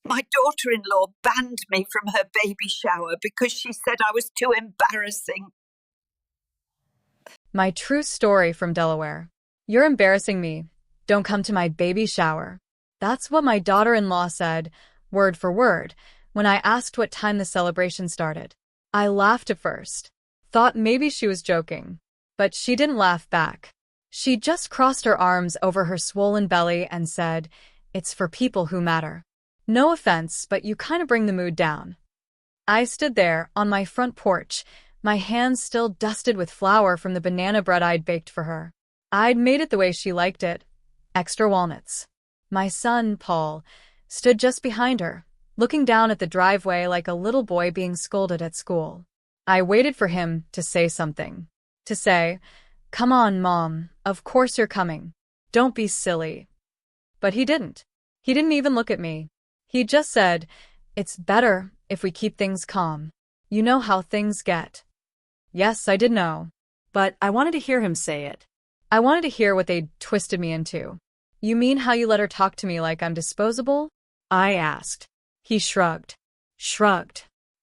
My daughter-in-law banned me from her baby shower because she said I was too embarrassing. My true story from Delaware. You're embarrassing me. Don't come to my baby shower. That's what my daughter-in-law said, word for word, when I asked what time the celebration started. I laughed at first, thought maybe she was joking, but she didn't laugh back. She just crossed her arms over her swollen belly and said, "It's for people who matter." No offense, but you kind of bring the mood down. I stood there on my front porch, my hands still dusted with flour from the banana bread I'd baked for her. I'd made it the way she liked it, extra walnuts. My son, Paul, stood just behind her, looking down at the driveway like a little boy being scolded at school. I waited for him to say something. To say, "Come on, Mom, of course you're coming. Don't be silly." But he didn't. He didn't even look at me. He just said, "It's better if we keep things calm. You know how things get." Yes, I did know. But I wanted to hear him say it. I wanted to hear what they'd twisted me into. "You mean how you let her talk to me like I'm disposable?" I asked. He shrugged.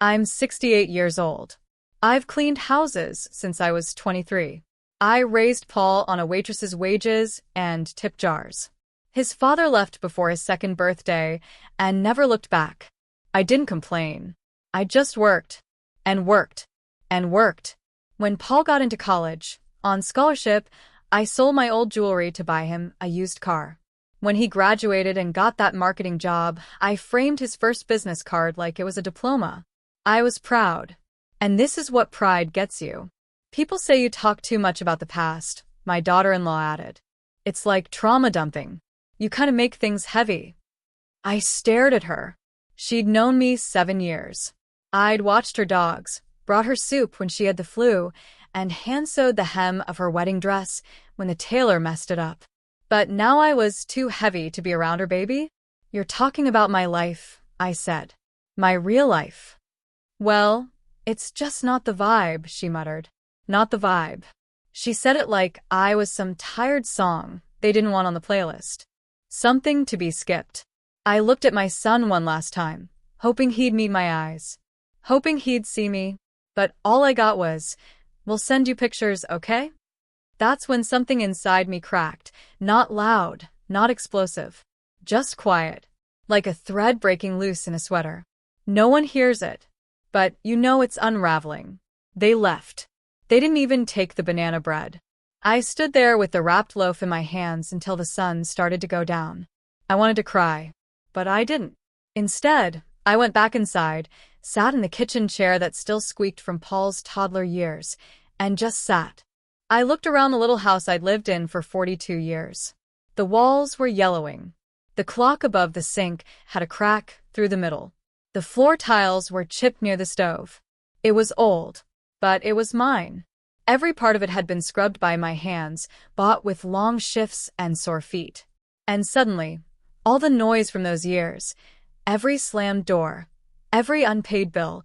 I'm 68 years old. I've cleaned houses since I was 23. I raised Paul on a waitress's wages and tip jars. His father left before his second birthday and never looked back. I didn't complain. I just worked and worked and worked. When Paul got into college, on scholarship, I sold my old jewelry to buy him a used car. When he graduated and got that marketing job, I framed his first business card like it was a diploma. I was proud. And this is what pride gets you. "People say you talk too much about the past," my daughter-in-law added. "It's like trauma dumping. You kind of make things heavy." I stared at her. She'd known me 7 years. I'd watched her dogs, brought her soup when she had the flu, and hand-sewed the hem of her wedding dress when the tailor messed it up. But now I was too heavy to be around her baby? "You're talking about my life," I said. "My real life." "Well, it's just not the vibe," she muttered. "Not the vibe." She said it like I was some tired song they didn't want on the playlist. Something to be skipped. I looked at my son one last time, hoping he'd meet my eyes, hoping he'd see me, but all I got was, "We'll send you pictures, okay?" That's when something inside me cracked, not loud, not explosive, just quiet, like a thread breaking loose in a sweater. No one hears it, but you know it's unraveling. They left. They didn't even take the banana bread. I stood there with the wrapped loaf in my hands until the sun started to go down. I wanted to cry, but I didn't. Instead, I went back inside, sat in the kitchen chair that still squeaked from Paul's toddler years, and just sat. I looked around the little house I'd lived in for 42 years. The walls were yellowing. The clock above the sink had a crack through the middle. The floor tiles were chipped near the stove. It was old, but it was mine. Every part of it had been scrubbed by my hands, bought with long shifts and sore feet. And suddenly, all the noise from those years, every slammed door, every unpaid bill,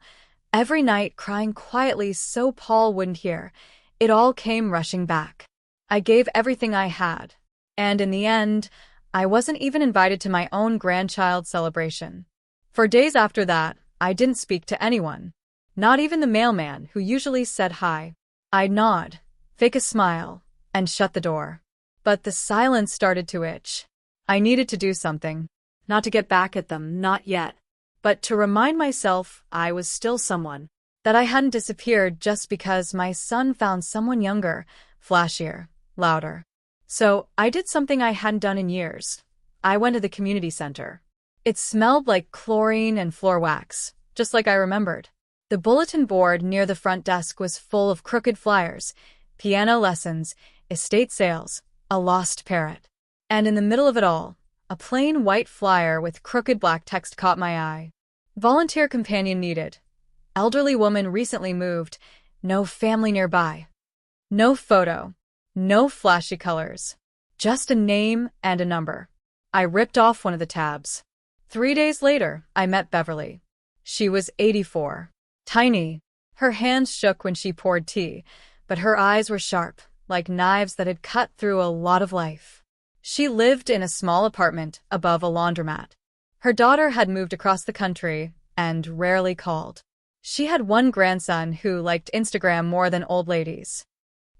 every night crying quietly so Paul wouldn't hear, it all came rushing back. I gave everything I had, and in the end, I wasn't even invited to my own grandchild celebration. For days after that, I didn't speak to anyone, not even the mailman who usually said hi. I'd nod, fake a smile, and shut the door. But the silence started to itch. I needed to do something. Not to get back at them, not yet. But to remind myself I was still someone. That I hadn't disappeared just because my son found someone younger, flashier, louder. So I did something I hadn't done in years. I went to the community center. It smelled like chlorine and floor wax, just like I remembered. The bulletin board near the front desk was full of crooked flyers, piano lessons, estate sales, a lost parrot. And in the middle of it all, a plain white flyer with crooked black text caught my eye. Volunteer companion needed. Elderly woman recently moved. No family nearby. No photo. No flashy colors. Just a name and a number. I ripped off one of the tabs. 3 days later, I met Beverly. She was 84. Tiny. Her hands shook when she poured tea, but her eyes were sharp, like knives that had cut through a lot of life. She lived in a small apartment above a laundromat. Her daughter had moved across the country and rarely called. She had one grandson who liked Instagram more than old ladies.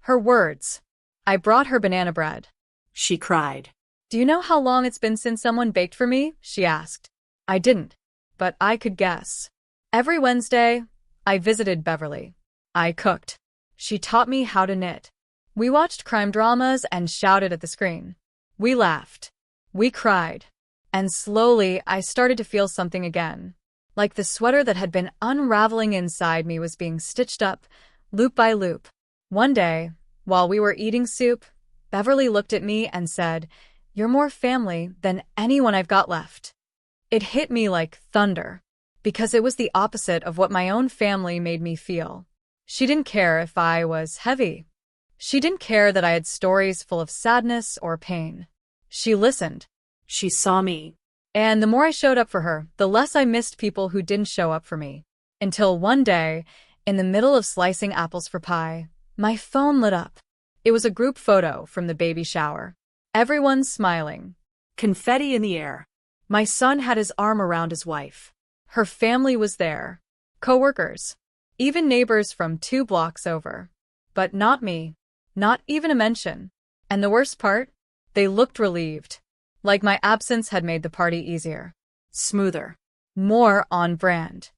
Her words. I brought her banana bread. She cried. Do you know how long it's been since someone baked for me? She asked. I didn't, but I could guess. Every Wednesday, I visited Beverly. I cooked. She taught me how to knit. We watched crime dramas and shouted at the screen. We laughed. We cried. And slowly, I started to feel something again. Like the sweater that had been unraveling inside me was being stitched up, loop by loop. One day, while we were eating soup, Beverly looked at me and said, You're more family than anyone I've got left. It hit me like thunder, because it was the opposite of what my own family made me feel. She didn't care if I was heavy. She didn't care that I had stories full of sadness or pain. She listened. She saw me. And the more I showed up for her, the less I missed people who didn't show up for me. Until one day, in the middle of slicing apples for pie, my phone lit up. It was a group photo from the baby shower. Everyone smiling. Confetti in the air. My son had his arm around his wife. Her family was there. Coworkers. Even neighbors from 2 blocks over. But not me. Not even a mention. And the worst part? They looked relieved. Like my absence had made the party easier. Smoother. More on brand.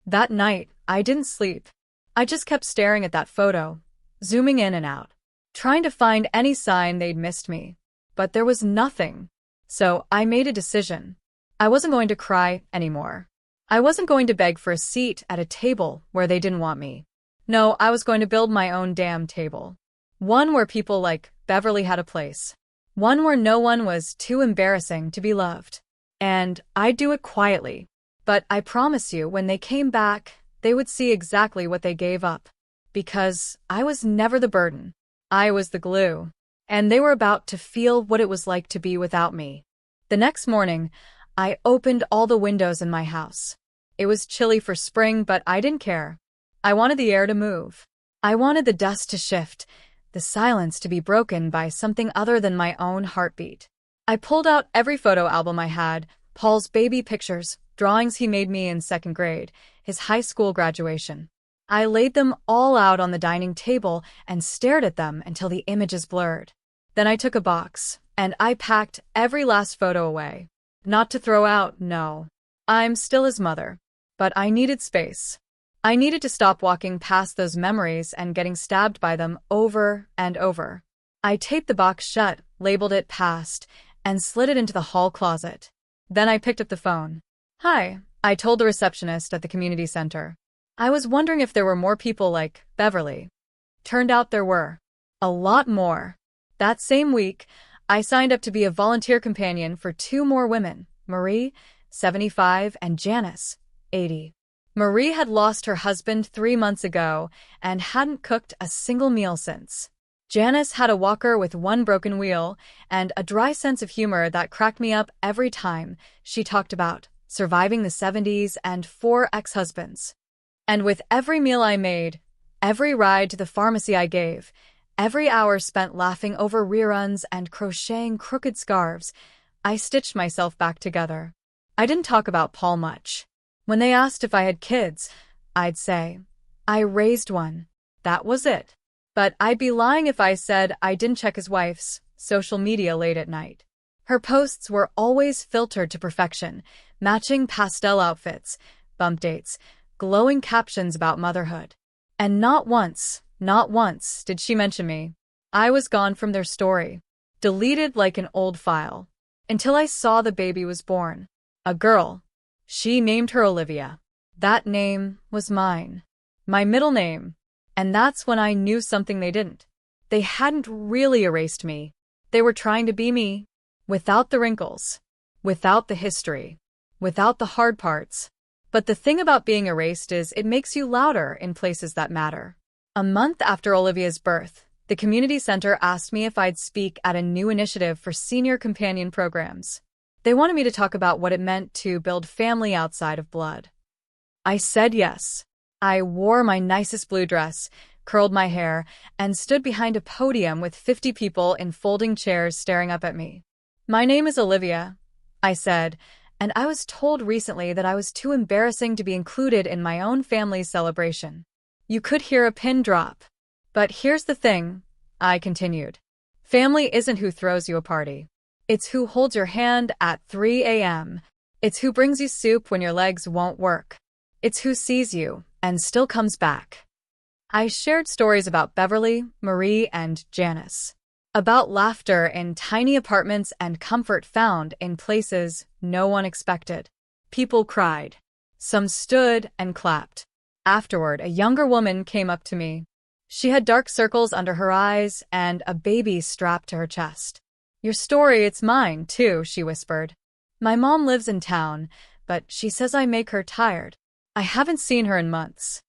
That night, I didn't sleep. I just kept staring at that photo, zooming in and out, trying to find any sign they'd missed me. But there was nothing. So I made a decision. I wasn't going to cry anymore. I wasn't going to beg for a seat at a table where they didn't want me. No, I was going to build my own damn table. One where people like Beverly had a place. One where no one was too embarrassing to be loved. And I'd do it quietly. But I promise you, when they came back, they would see exactly what they gave up. Because I was never the burden. I was the glue. And they were about to feel what it was like to be without me. The next morning, I opened all the windows in my house. It was chilly for spring, but I didn't care. I wanted the air to move. I wanted the dust to shift, the silence to be broken by something other than my own heartbeat. I pulled out every photo album I had, Paul's baby pictures, drawings he made me in 2nd grade, his high school graduation. I laid them all out on the dining table and stared at them until the images blurred. Then I took a box, and I packed every last photo away. Not to throw out, no. I'm still his mother. But I needed space. I needed to stop walking past those memories and getting stabbed by them over and over. I taped the box shut, labeled it past, and slid it into the hall closet. Then I picked up the phone. Hi, I told the receptionist at the community center. I was wondering if there were more people like Beverly. Turned out there were. A lot more. That same week, I signed up to be a volunteer companion for 2 more women, Marie, 75, and Janice, 80. Marie had lost her husband 3 months ago and hadn't cooked a single meal since. Janice had a walker with 1 broken wheel and a dry sense of humor that cracked me up every time she talked about surviving the 70s and 4 ex-husbands. And with every meal I made, every ride to the pharmacy I gave, every hour spent laughing over reruns and crocheting crooked scarves, I stitched myself back together. I didn't talk about Paul much. When they asked if I had kids, I'd say, I raised one. That was it. But I'd be lying if I said I didn't check his wife's social media late at night. Her posts were always filtered to perfection, matching pastel outfits, bump dates, glowing captions about motherhood. And not once did she mention me. I was gone from their story, deleted like an old file, until I saw the baby was born. A girl. She named her Olivia. That name was mine. My middle name. And that's when I knew something they didn't. They hadn't really erased me. They were trying to be me, without the wrinkles, without the history, without the hard parts. But the thing about being erased is it makes you louder in places that matter. A month after Olivia's birth, the community center asked me if I'd speak at a new initiative for senior companion programs. They wanted me to talk about what it meant to build family outside of blood. I said yes. I wore my nicest blue dress, curled my hair, and stood behind a podium with 50 people in folding chairs staring up at me. My name is Olivia, I said, And I was told recently that I was too embarrassing to be included in my own family's celebration. You could hear a pin drop. But here's the thing, I continued. Family isn't who throws you a party. It's who holds your hand at 3 a.m. It's who brings you soup when your legs won't work. It's who sees you and still comes back. I shared stories about Beverly, Marie, and Janice. About laughter in tiny apartments and comfort found in places no one expected. People cried. Some stood and clapped. Afterward, a younger woman came up to me. She had dark circles under her eyes and a baby strapped to her chest. Your story, it's mine, too, she whispered. My mom lives in town, but she says I make her tired. I haven't seen her in months.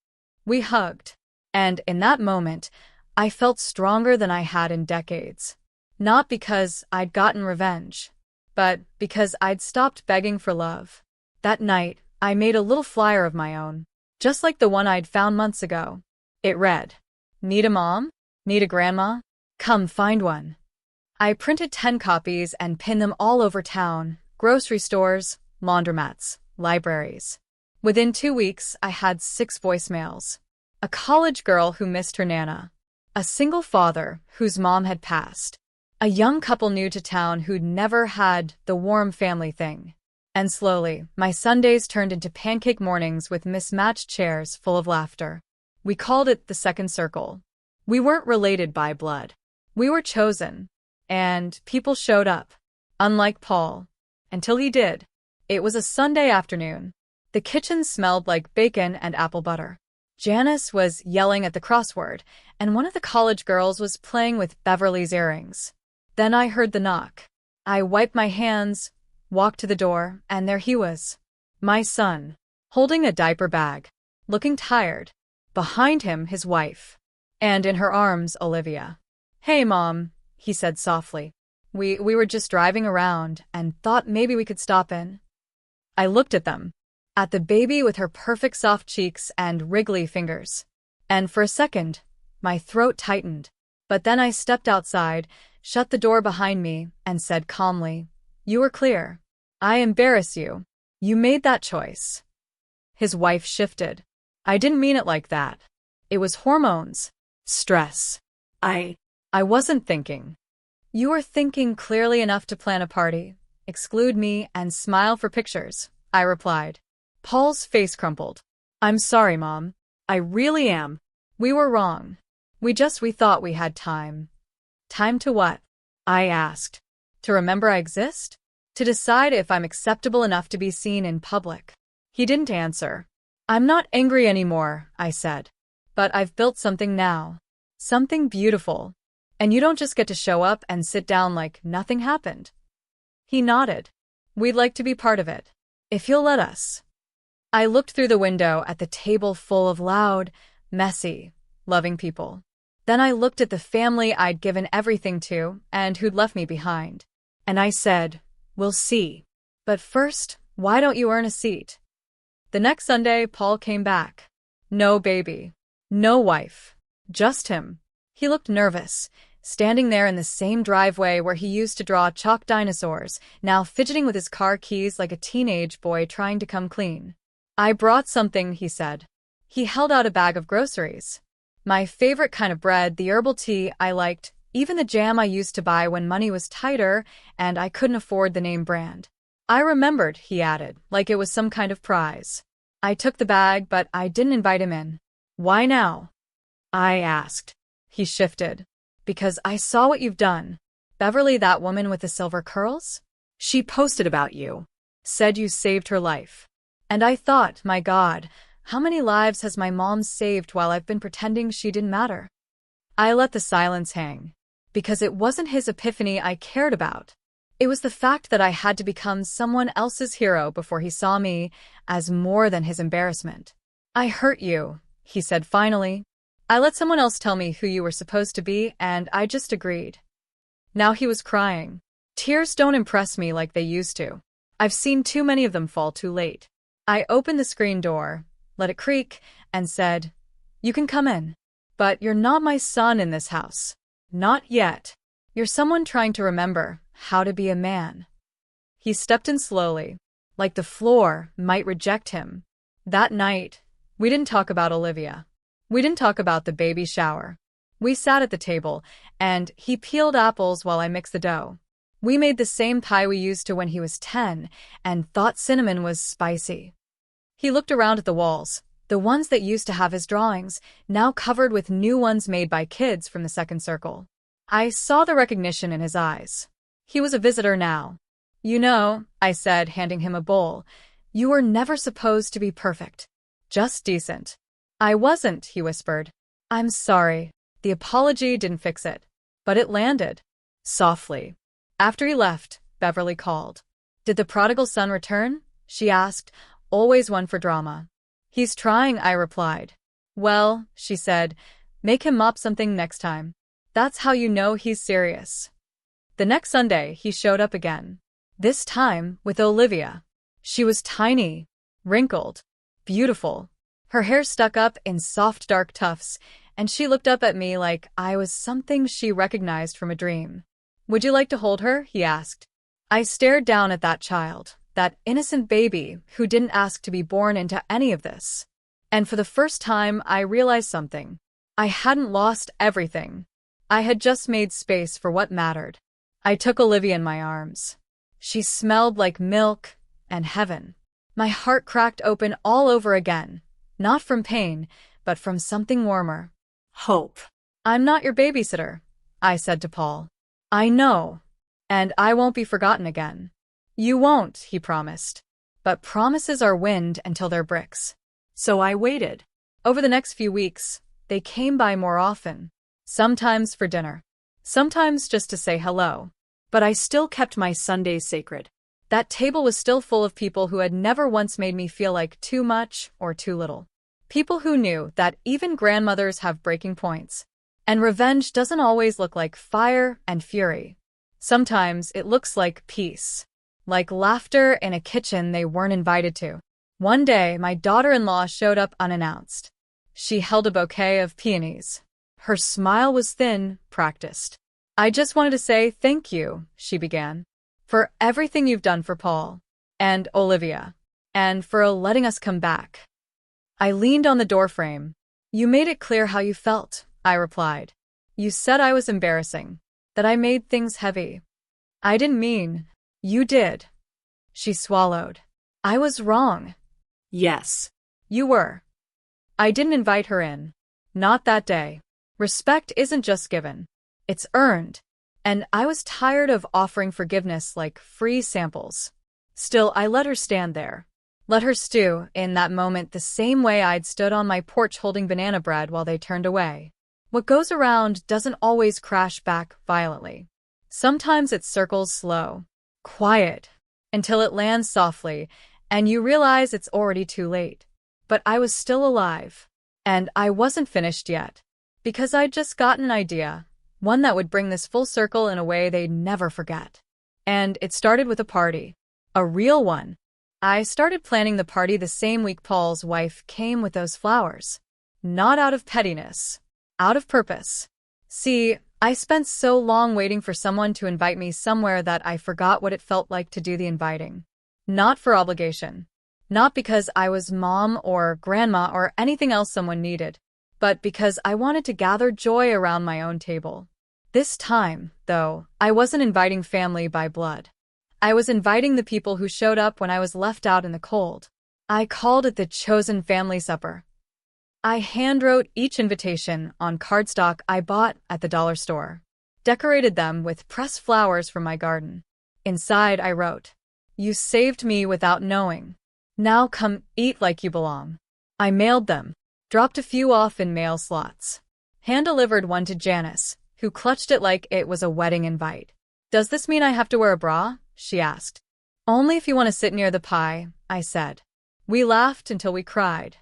We hugged. And in that moment, I felt stronger than I had in decades. Not because I'd gotten revenge, but because I'd stopped begging for love. That night, I made a little flyer of my own, just like the one I'd found months ago. It read, "Need a mom? Need a grandma? Come find one." I printed 10 copies and pinned them all over town, grocery stores, laundromats, libraries. Within 2 weeks, I had 6 voicemails. A college girl who missed her Nana. A single father whose mom had passed. A young couple new to town who'd never had the warm family thing. And slowly, my Sundays turned into pancake mornings with mismatched chairs full of laughter. We called it the second circle. We weren't related by blood. We were chosen. And people showed up. Unlike Paul. Until he did. It was a Sunday afternoon. The kitchen smelled like bacon and apple butter. Janice was yelling at the crossword, and one of the college girls was playing with Beverly's earrings. Then I heard the knock. I wiped my hands, walked to the door, and there he was. My son, holding a diaper bag, looking tired. Behind him, his wife. And in her arms, Olivia. "Hey, Mom," he said softly. We were just driving around and thought maybe we could stop in." I looked at them. At the baby with her perfect soft cheeks and wriggly fingers. And for a second, my throat tightened. But then I stepped outside, shut the door behind me, and said calmly, "You were clear. I embarrass you. You made that choice." His wife shifted. "I didn't mean it like that. It was hormones. Stress. I wasn't thinking." "You were thinking clearly enough to plan a party, exclude me, and smile for pictures," I replied. Paul's face crumpled. "I'm sorry, Mom. I really am. We were wrong. We thought we had time." "Time to what?" I asked. "To remember I exist? To decide if I'm acceptable enough to be seen in public?" He didn't answer. "I'm not angry anymore," I said. "But I've built something now. Something beautiful. And you don't just get to show up and sit down like nothing happened." He nodded. "We'd like to be part of it. If you'll let us." I looked through the window at the table full of loud, messy, loving people. Then I looked at the family I'd given everything to and who'd left me behind. And I said, "We'll see. But first, why don't you earn a seat?" The next Sunday, Paul came back. No baby. No wife. Just him. He looked nervous, standing there in the same driveway where he used to draw chalk dinosaurs, now fidgeting with his car keys like a teenage boy trying to come clean. "I brought something," he said. He held out a bag of groceries. My favorite kind of bread, the herbal tea I liked, even the jam I used to buy when money was tighter and I couldn't afford the name brand. "I remembered," he added, like it was some kind of prize. I took the bag, but I didn't invite him in. "Why now?" I asked. He shifted. "Because I saw what you've done. Beverly, that woman with the silver curls? She posted about you. Said you saved her life. And I thought, my God, how many lives has my mom saved while I've been pretending she didn't matter?" I let the silence hang. Because it wasn't his epiphany I cared about. It was the fact that I had to become someone else's hero before he saw me as more than his embarrassment. "I hurt you," he said finally. "I let someone else tell me who you were supposed to be, and I just agreed." Now he was crying. Tears don't impress me like they used to. I've seen too many of them fall too late. I opened the screen door, let it creak, and said, "You can come in. But you're not my son in this house. Not yet. You're someone trying to remember how to be a man." He stepped in slowly, like the floor might reject him. That night, we didn't talk about Olivia. We didn't talk about the baby shower. We sat at the table, and he peeled apples while I mixed the dough. We made the same pie we used to when he was 10, and thought cinnamon was spicy. He looked around at the walls, the ones that used to have his drawings, now covered with new ones made by kids from the second circle. I saw the recognition in his eyes. He was a visitor now. "You know," I said, handing him a bowl, "you were never supposed to be perfect. Just decent." "I wasn't," he whispered. "I'm sorry." The apology didn't fix it, but it landed. Softly. After he left, Beverly called. "Did the prodigal son return?" she asked, always one for drama. "He's trying," I replied. "Well," she said, "make him mop something next time. That's how you know he's serious." The next Sunday, he showed up again. This time with Olivia. She was tiny, wrinkled, beautiful. Her hair stuck up in soft dark tufts, and she looked up at me like I was something she recognized from a dream. "Would you like to hold her?" he asked. I stared down at that child, that innocent baby who didn't ask to be born into any of this. And for the first time, I realized something. I hadn't lost everything. I had just made space for what mattered. I took Olivia in my arms. She smelled like milk and heaven. My heart cracked open all over again, not from pain, but from something warmer. Hope. "I'm not your babysitter," I said to Paul. "I know, and I won't be forgotten again." "You won't," he promised. But promises are wind until they're bricks. So I waited. Over the next few weeks, they came by more often. Sometimes for dinner. Sometimes just to say hello. But I still kept my Sundays sacred. That table was still full of people who had never once made me feel like too much or too little. People who knew that even grandmothers have breaking points. And revenge doesn't always look like fire and fury. Sometimes it looks like peace. Like laughter in a kitchen they weren't invited to. One day, my daughter-in-law showed up unannounced. She held a bouquet of peonies. Her smile was thin, practiced. "I just wanted to say thank you," she began, "for everything you've done for Paul and Olivia, and for letting us come back." I leaned on the doorframe. "You made it clear how you felt," I replied. "You said I was embarrassing, that I made things heavy." "I didn't mean." "You did." She swallowed. "I was wrong." Yes. "You were." I didn't invite her in. Not that day. Respect isn't just given. It's earned. And I was tired of offering forgiveness like free samples. Still, I let her stand there. Let her stew, in that moment, the same way I'd stood on my porch holding banana bread while they turned away. What goes around doesn't always crash back violently. Sometimes it circles slow, quiet, until it lands softly, and you realize it's already too late. But I was still alive. And I wasn't finished yet. Because I'd just gotten an idea, one that would bring this full circle in a way they'd never forget. And it started with a party. A real one. I started planning the party the same week Paul's wife came with those flowers. Not out of pettiness. Out of purpose. See, I spent so long waiting for someone to invite me somewhere that I forgot what it felt like to do the inviting. Not for obligation. Not because I was mom or grandma or anything else someone needed, but because I wanted to gather joy around my own table. This time, though, I wasn't inviting family by blood. I was inviting the people who showed up when I was left out in the cold. I called it the chosen family supper. I handwrote each invitation on cardstock I bought at the dollar store. Decorated them with pressed flowers from my garden. Inside I wrote, "You saved me without knowing. Now come eat like you belong." I mailed them. Dropped a few off in mail slots. Hand-delivered one to Janice, who clutched it like it was a wedding invite. "Does this mean I have to wear a bra?" she asked. "Only if you want to sit near the pie," I said. We laughed until we cried.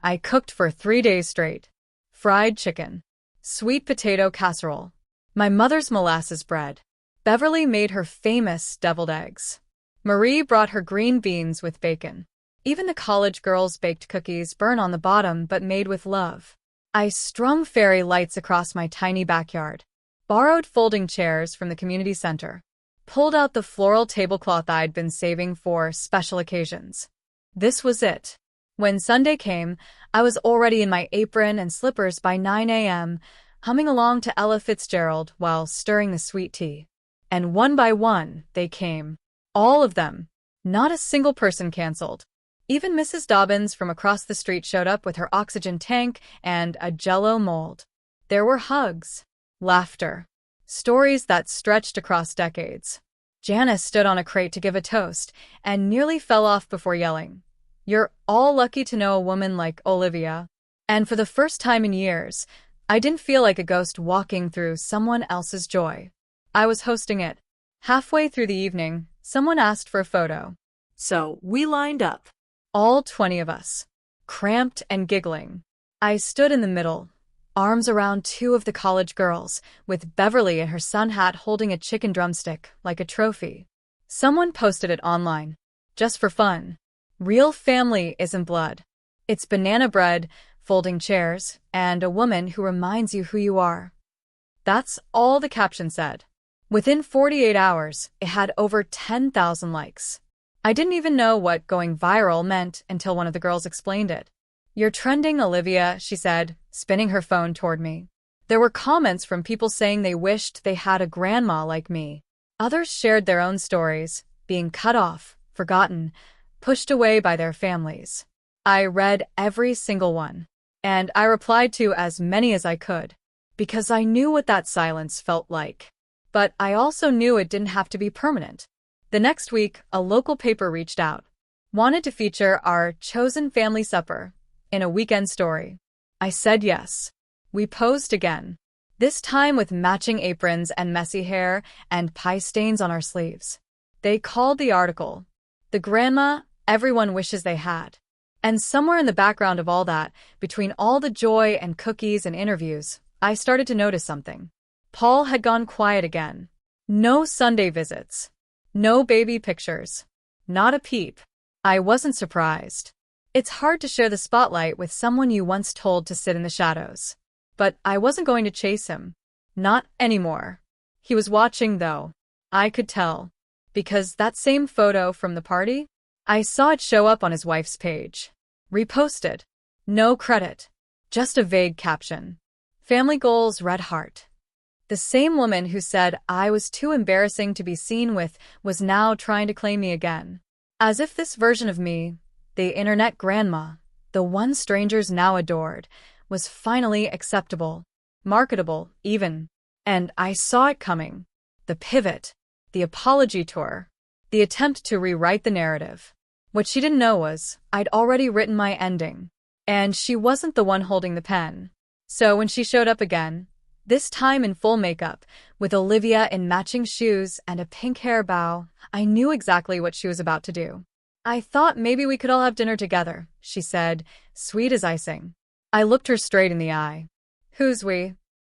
I cooked for 3 days straight. Fried chicken. Sweet potato casserole. My mother's molasses bread. Beverly made her famous deviled eggs. Marie brought her green beans with bacon. Even the college girls baked cookies burnt on the bottom but made with love. I strung fairy lights across my tiny backyard. Borrowed folding chairs from the community center. pulled out the floral tablecloth I'd been saving for special occasions. This was it. When Sunday came, I was already in my apron and slippers by 9 a.m., humming along to Ella Fitzgerald while stirring the sweet tea. And one by one, they came. All of them. Not a single person canceled. Even Mrs. Dobbins from across the street showed up with her oxygen tank and a Jell-O mold. There were hugs, laughter, stories that stretched across decades. Janice stood on a crate to give a toast and nearly fell off before yelling, "You're all lucky to know a woman like Olivia." And for the first time in years, I didn't feel like a ghost walking through someone else's joy. I was hosting it. Halfway through the evening, someone asked for a photo. So we lined up. All 20 of us, cramped and giggling. I stood in the middle, arms around two of the college girls, with Beverly in her sun hat holding a chicken drumstick like a trophy. Someone posted it online, just for fun. Real family isn't blood. It's banana bread, folding chairs, and a woman who reminds you who you are. That's all the caption said. Within 48 hours, it had over 10,000 likes. I didn't even know what going viral meant until one of the girls explained it. "You're trending, Olivia," she said, spinning her phone toward me. There were comments from people saying they wished they had a grandma like me. Others shared their own stories, being cut off, forgotten, pushed away by their families. I read every single one, and I replied to as many as I could, because I knew what that silence felt like. But I also knew it didn't have to be permanent. The next week, a local paper reached out, wanted to feature our chosen family supper in a weekend story. I said yes. We posed again, this time with matching aprons and messy hair and pie stains on our sleeves. They called the article, "The Grandma Everyone Wishes They Had." And somewhere in the background of all that, between all the joy and cookies and interviews, I started to notice something. Paul had gone quiet again. No Sunday visits. No baby pictures. Not a peep. I wasn't surprised. It's hard to share the spotlight with someone you once told to sit in the shadows. But I wasn't going to chase him. Not anymore. He was watching, though. I could tell. Because that same photo from the party, I saw it show up on his wife's page. Reposted. No credit. Just a vague caption. Family goals, red heart. The same woman who said I was too embarrassing to be seen with was now trying to claim me again. As if this version of me, the internet grandma, the one strangers now adored, was finally acceptable, marketable, even. And I saw it coming. The pivot, the apology tour, the attempt to rewrite the narrative. What she didn't know was I'd already written my ending. And she wasn't the one holding the pen. So when she showed up again, this time in full makeup, with Olivia in matching shoes and a pink hair bow, I knew exactly what she was about to do. "I thought maybe we could all have dinner together," she said, sweet as icing. I looked her straight in the eye. "Who's we?"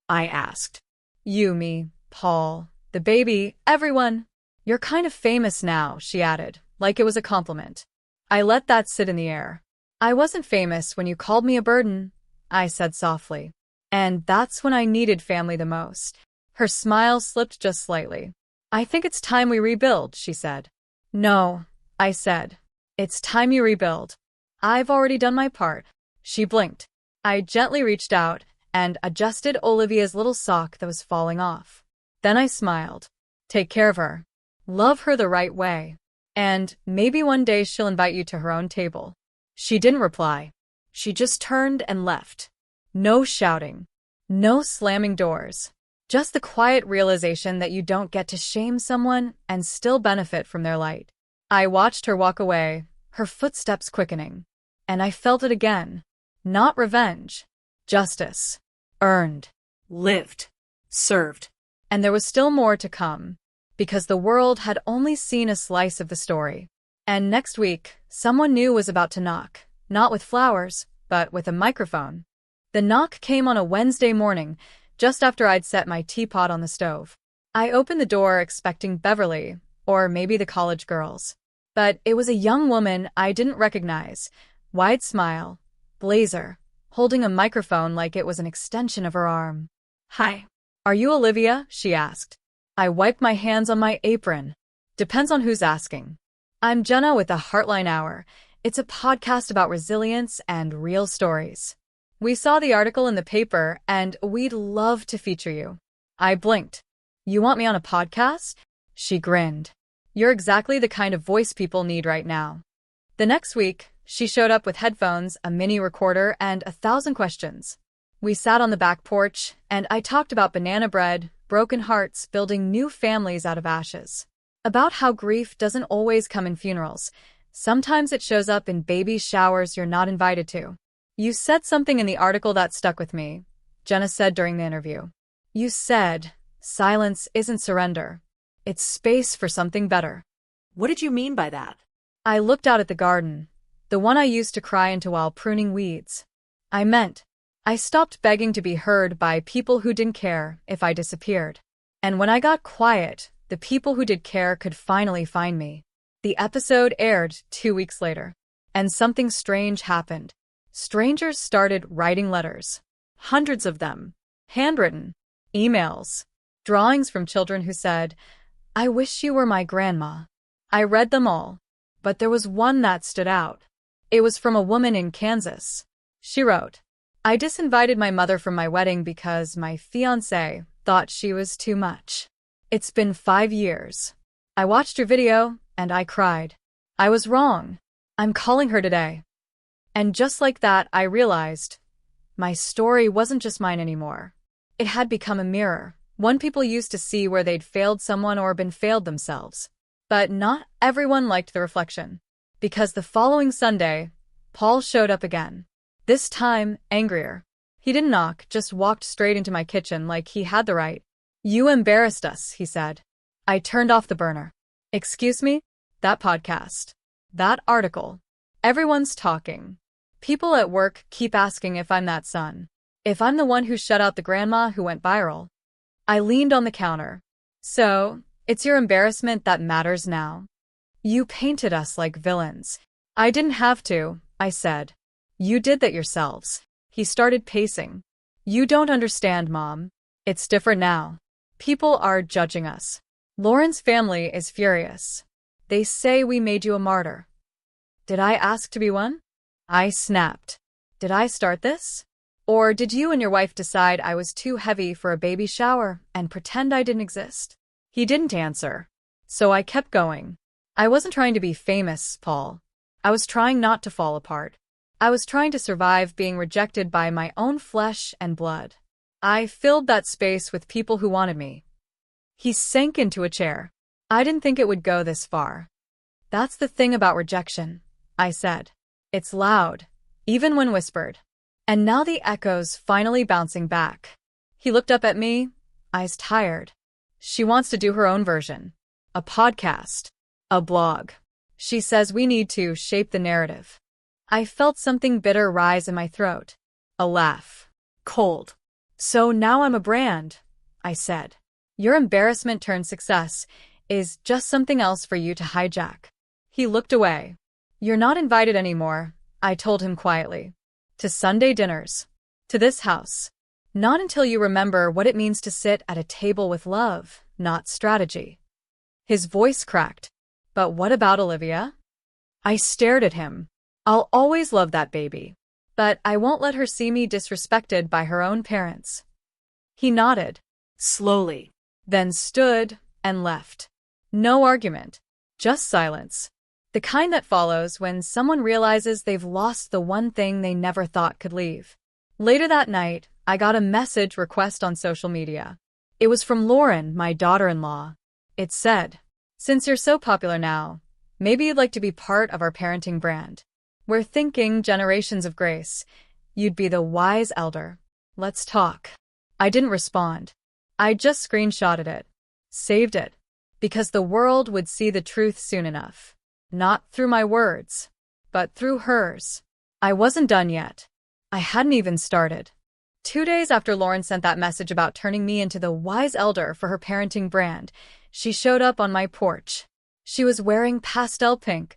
I asked. "You, me, Paul, the baby, everyone." "You're kind of famous now," she added, like it was a compliment. I let that sit in the air. "I wasn't famous when you called me a burden," I said softly. And that's when I needed family the most. Her smile slipped just slightly. "I think it's time we rebuild," she said. "No," I said. "It's time you rebuild. I've already done my part." She blinked. I gently reached out and adjusted Olivia's little sock that was falling off. Then I smiled. "Take care of her. Love her the right way. And maybe one day she'll invite you to her own table." She didn't reply. She just turned and left. No shouting. No slamming doors. Just the quiet realization that you don't get to shame someone and still benefit from their light. I watched her walk away, her footsteps quickening. And I felt it again. Not revenge. Justice. Earned. Lived. Served. And there was still more to come. Because the world had only seen a slice of the story. And next week, someone new was about to knock. Not with flowers, but with a microphone. The knock came on a Wednesday morning, just after I'd set my teapot on the stove. I opened the door expecting Beverly, or maybe the college girls. But it was a young woman I didn't recognize, wide smile, blazer, holding a microphone like it was an extension of her arm. "Hi. Are you Olivia?" she asked. I wipe my hands on my apron. Depends on who's asking. I'm Jenna with the Heartline Hour. It's a podcast about resilience and real stories. We saw the article in the paper, and we'd love to feature you. I blinked. You want me on a podcast? She grinned. You're exactly the kind of voice people need right now. The next week, she showed up with headphones, a mini recorder, and 1,000 questions. We sat on the back porch, and I talked about banana bread, broken hearts, building new families out of ashes. About how grief doesn't always come in funerals. Sometimes it shows up in baby showers you're not invited to. You said something in the article that stuck with me, Jenna said during the interview. You said, silence isn't surrender. It's space for something better. What did you mean by that? I looked out at the garden, the one I used to cry into while pruning weeds. I stopped begging to be heard by people who didn't care if I disappeared. And when I got quiet, the people who did care could finally find me. The episode aired 2 weeks later, and something strange happened. Strangers started writing letters. Hundreds of them. Handwritten. Emails. Drawings from children who said, I wish you were my grandma. I read them all, but there was one that stood out. It was from a woman in Kansas. She wrote, I disinvited my mother from my wedding because my fiancé thought she was too much. It's been 5 years. I watched your video, and I cried. I was wrong. I'm calling her today. And just like that, I realized my story wasn't just mine anymore. It had become a mirror, one people used to see where they'd failed someone or been failed themselves. But not everyone liked the reflection. Because the following Sunday, Paul showed up again. This time, angrier. He didn't knock, just walked straight into my kitchen like he had the right. You embarrassed us, he said. I turned off the burner. Excuse me? That podcast. That article. Everyone's talking. People at work keep asking if I'm that son. If I'm the one who shut out the grandma who went viral. I leaned on the counter. So, it's your embarrassment that matters now. You painted us like villains. I didn't have to, I said. You did that yourselves. He started pacing. You don't understand, Mom. It's different now. People are judging us. Lauren's family is furious. They say we made you a martyr. Did I ask to be one? I snapped. Did I start this? Or did you and your wife decide I was too heavy for a baby shower and pretend I didn't exist? He didn't answer. So I kept going. I wasn't trying to be famous, Paul. I was trying not to fall apart. I was trying to survive being rejected by my own flesh and blood. I filled that space with people who wanted me. He sank into a chair. I didn't think it would go this far. That's the thing about rejection, I said. It's loud, even when whispered. And now the echo's finally bouncing back. He looked up at me, eyes tired. She wants to do her own version. A podcast. A blog. She says we need to shape the narrative. I felt something bitter rise in my throat. A laugh. Cold. So now I'm a brand, I said. Your embarrassment turned success is just something else for you to hijack. He looked away. You're not invited anymore, I told him quietly. To Sunday dinners. To this house. Not until you remember what it means to sit at a table with love, not strategy. His voice cracked. But what about Olivia? I stared at him. I'll always love that baby. But I won't let her see me disrespected by her own parents. He nodded. Slowly. Then stood and left. No argument. Just silence. The kind that follows when someone realizes they've lost the one thing they never thought could leave. Later that night, I got a message request on social media. It was from Lauren, my daughter-in-law. It said, since you're so popular now, maybe you'd like to be part of our parenting brand. We're thinking generations of grace. You'd be the wise elder. Let's talk. I didn't respond. I just screenshotted it. Saved it. Because the world would see the truth soon enough. Not through my words, but through hers. I wasn't done yet. I hadn't even started. 2 days after Lauren sent that message about turning me into the wise elder for her parenting brand, she showed up on my porch. She was wearing pastel pink,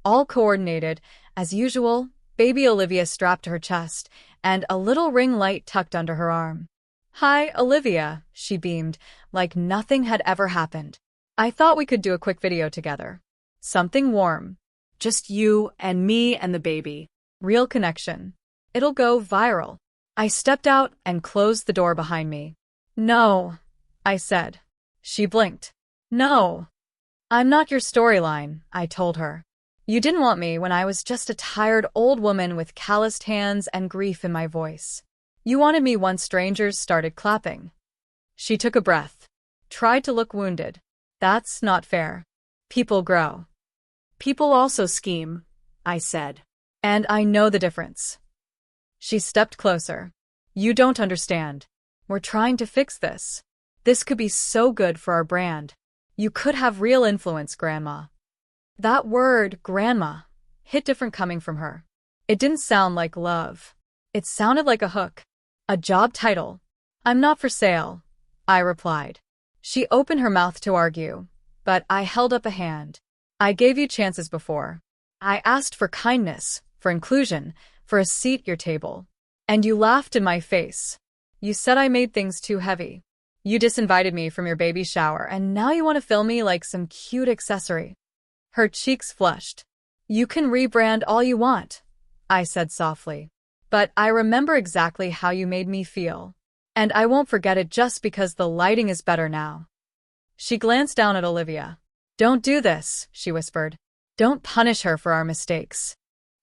all coordinated, as usual, baby Olivia strapped to her chest, and a little ring light tucked under her arm. Hi, Olivia, she beamed, like nothing had ever happened. I thought we could do a quick video together. Something warm. Just you and me and the baby. Real connection. It'll go viral. I stepped out and closed the door behind me. No, I said. She blinked. No. I'm not your storyline, I told her. You didn't want me when I was just a tired old woman with calloused hands and grief in my voice. You wanted me once strangers started clapping. She took a breath. Tried to look wounded. That's not fair. People grow. People also scheme, I said. And I know the difference. She stepped closer. You don't understand. We're trying to fix this. This could be so good for our brand. You could have real influence, Grandma. That word, grandma, hit different coming from her. It didn't sound like love. It sounded like a hook. A job title. I'm not for sale, I replied. She opened her mouth to argue, but I held up a hand. I gave you chances before. I asked for kindness, for inclusion, for a seat at your table. And you laughed in my face. You said I made things too heavy. You disinvited me from your baby shower, and now you want to fill me like some cute accessory. Her cheeks flushed. You can rebrand all you want, I said softly. But I remember exactly how you made me feel. And I won't forget it just because the lighting is better now. She glanced down at Olivia. Don't do this, she whispered. Don't punish her for our mistakes.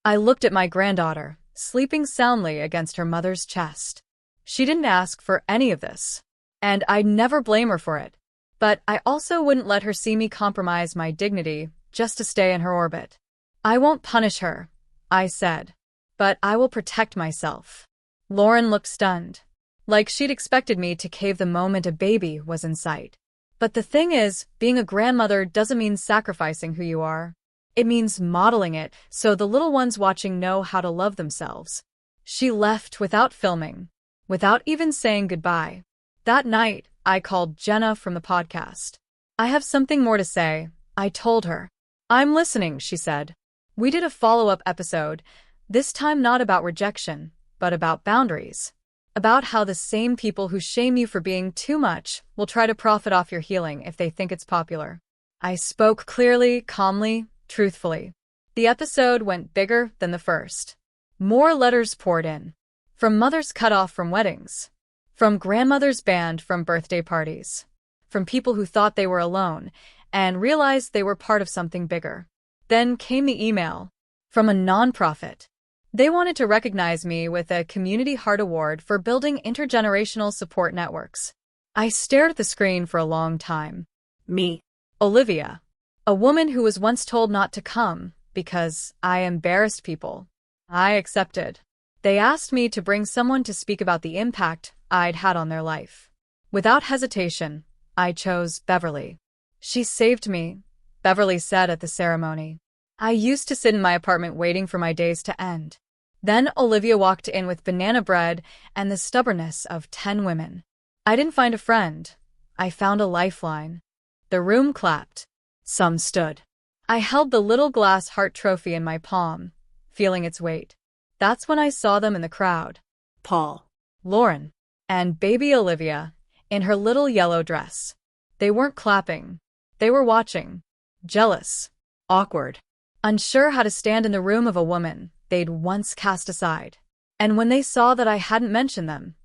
I looked at my granddaughter, sleeping soundly against her mother's chest. She didn't ask for any of this. And I'd never blame her for it. But I also wouldn't let her see me compromise my dignity just to stay in her orbit. I won't punish her, I said. But I will protect myself. Lauren looked stunned. Like she'd expected me to cave the moment a baby was in sight. But the thing is, being a grandmother doesn't mean sacrificing who you are. It means modeling it so the little ones watching know how to love themselves. She left without filming, without even saying goodbye. That night, I called Jenna from the podcast. I have something more to say, I told her. I'm listening, she said. We did a follow-up episode, this time not about rejection, but about boundaries. About how the same people who shame you for being too much will try to profit off your healing if they think it's popular. I spoke clearly, calmly, truthfully. The episode went bigger than the first. More letters poured in. From mothers cut off from weddings. From grandmothers banned from birthday parties. From people who thought they were alone and realized they were part of something bigger. Then came the email. From a nonprofit. They wanted to recognize me with a Community Heart Award for building intergenerational support networks. I stared at the screen for a long time. Me. Olivia. A woman who was once told not to come because I embarrassed people. I accepted. They asked me to bring someone to speak about the impact I'd had on their life. Without hesitation, I chose Beverly. She saved me, Beverly said at the ceremony. I used to sit in my apartment waiting for my days to end. Then Olivia walked in with banana bread and the stubbornness of 10 women. I didn't find a friend. I found a lifeline. The room clapped. Some stood. I held the little glass heart trophy in my palm, feeling its weight. That's when I saw them in the crowd. Paul. Lauren. And baby Olivia, in her little yellow dress. They weren't clapping. They were watching. Jealous. Awkward. Unsure how to stand in the room of a woman they'd once cast aside. And when they saw that I hadn't mentioned them,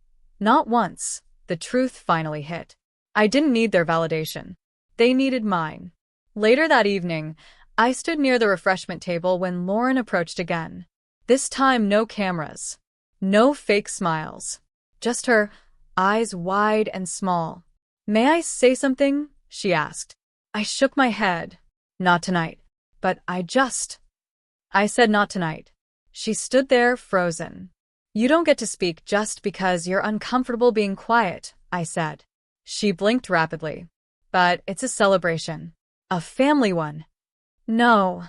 not once, the truth finally hit. I didn't need their validation. They needed mine. Later that evening, I stood near the refreshment table when Lauren approached again. This time no cameras. No fake smiles. Just her eyes wide and small. May I say something? She asked. I shook my head. Not tonight. But I said not tonight. She stood there, frozen. You don't get to speak just because you're uncomfortable being quiet, I said. She blinked rapidly. But it's a celebration. A family one. No,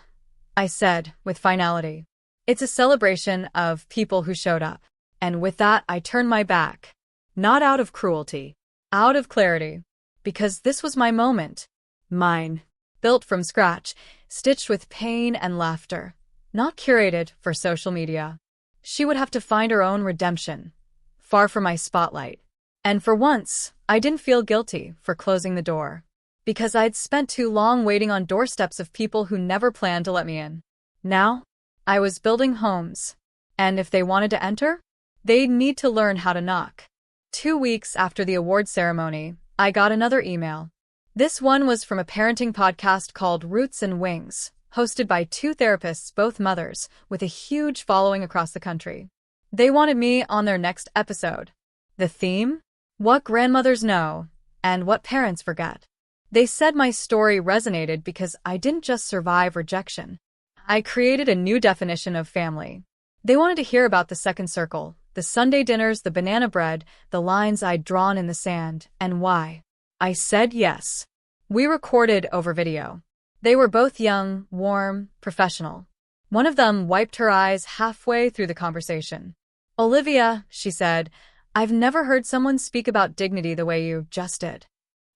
I said, with finality. It's a celebration of people who showed up. And with that, I turned my back. Not out of cruelty. Out of clarity. Because this was my moment. Mine. Built from scratch, stitched with pain and laughter. Not curated for social media. She would have to find her own redemption. Far from my spotlight. And for once, I didn't feel guilty for closing the door, because I'd spent too long waiting on doorsteps of people who never planned to let me in. Now, I was building homes, and if they wanted to enter, they'd need to learn how to knock. 2 weeks after the award ceremony, I got another email. This one was from a parenting podcast called Roots and Wings, hosted by 2 therapists, both mothers, with a huge following across the country. They wanted me on their next episode. The theme? What grandmothers know, and what parents forget. They said my story resonated because I didn't just survive rejection. I created a new definition of family. They wanted to hear about the second circle, the Sunday dinners, the banana bread, the lines I'd drawn in the sand, and why. I said yes. We recorded over video. They were both young, warm, professional. One of them wiped her eyes halfway through the conversation. "Olivia," she said, "I've never heard someone speak about dignity the way you just did."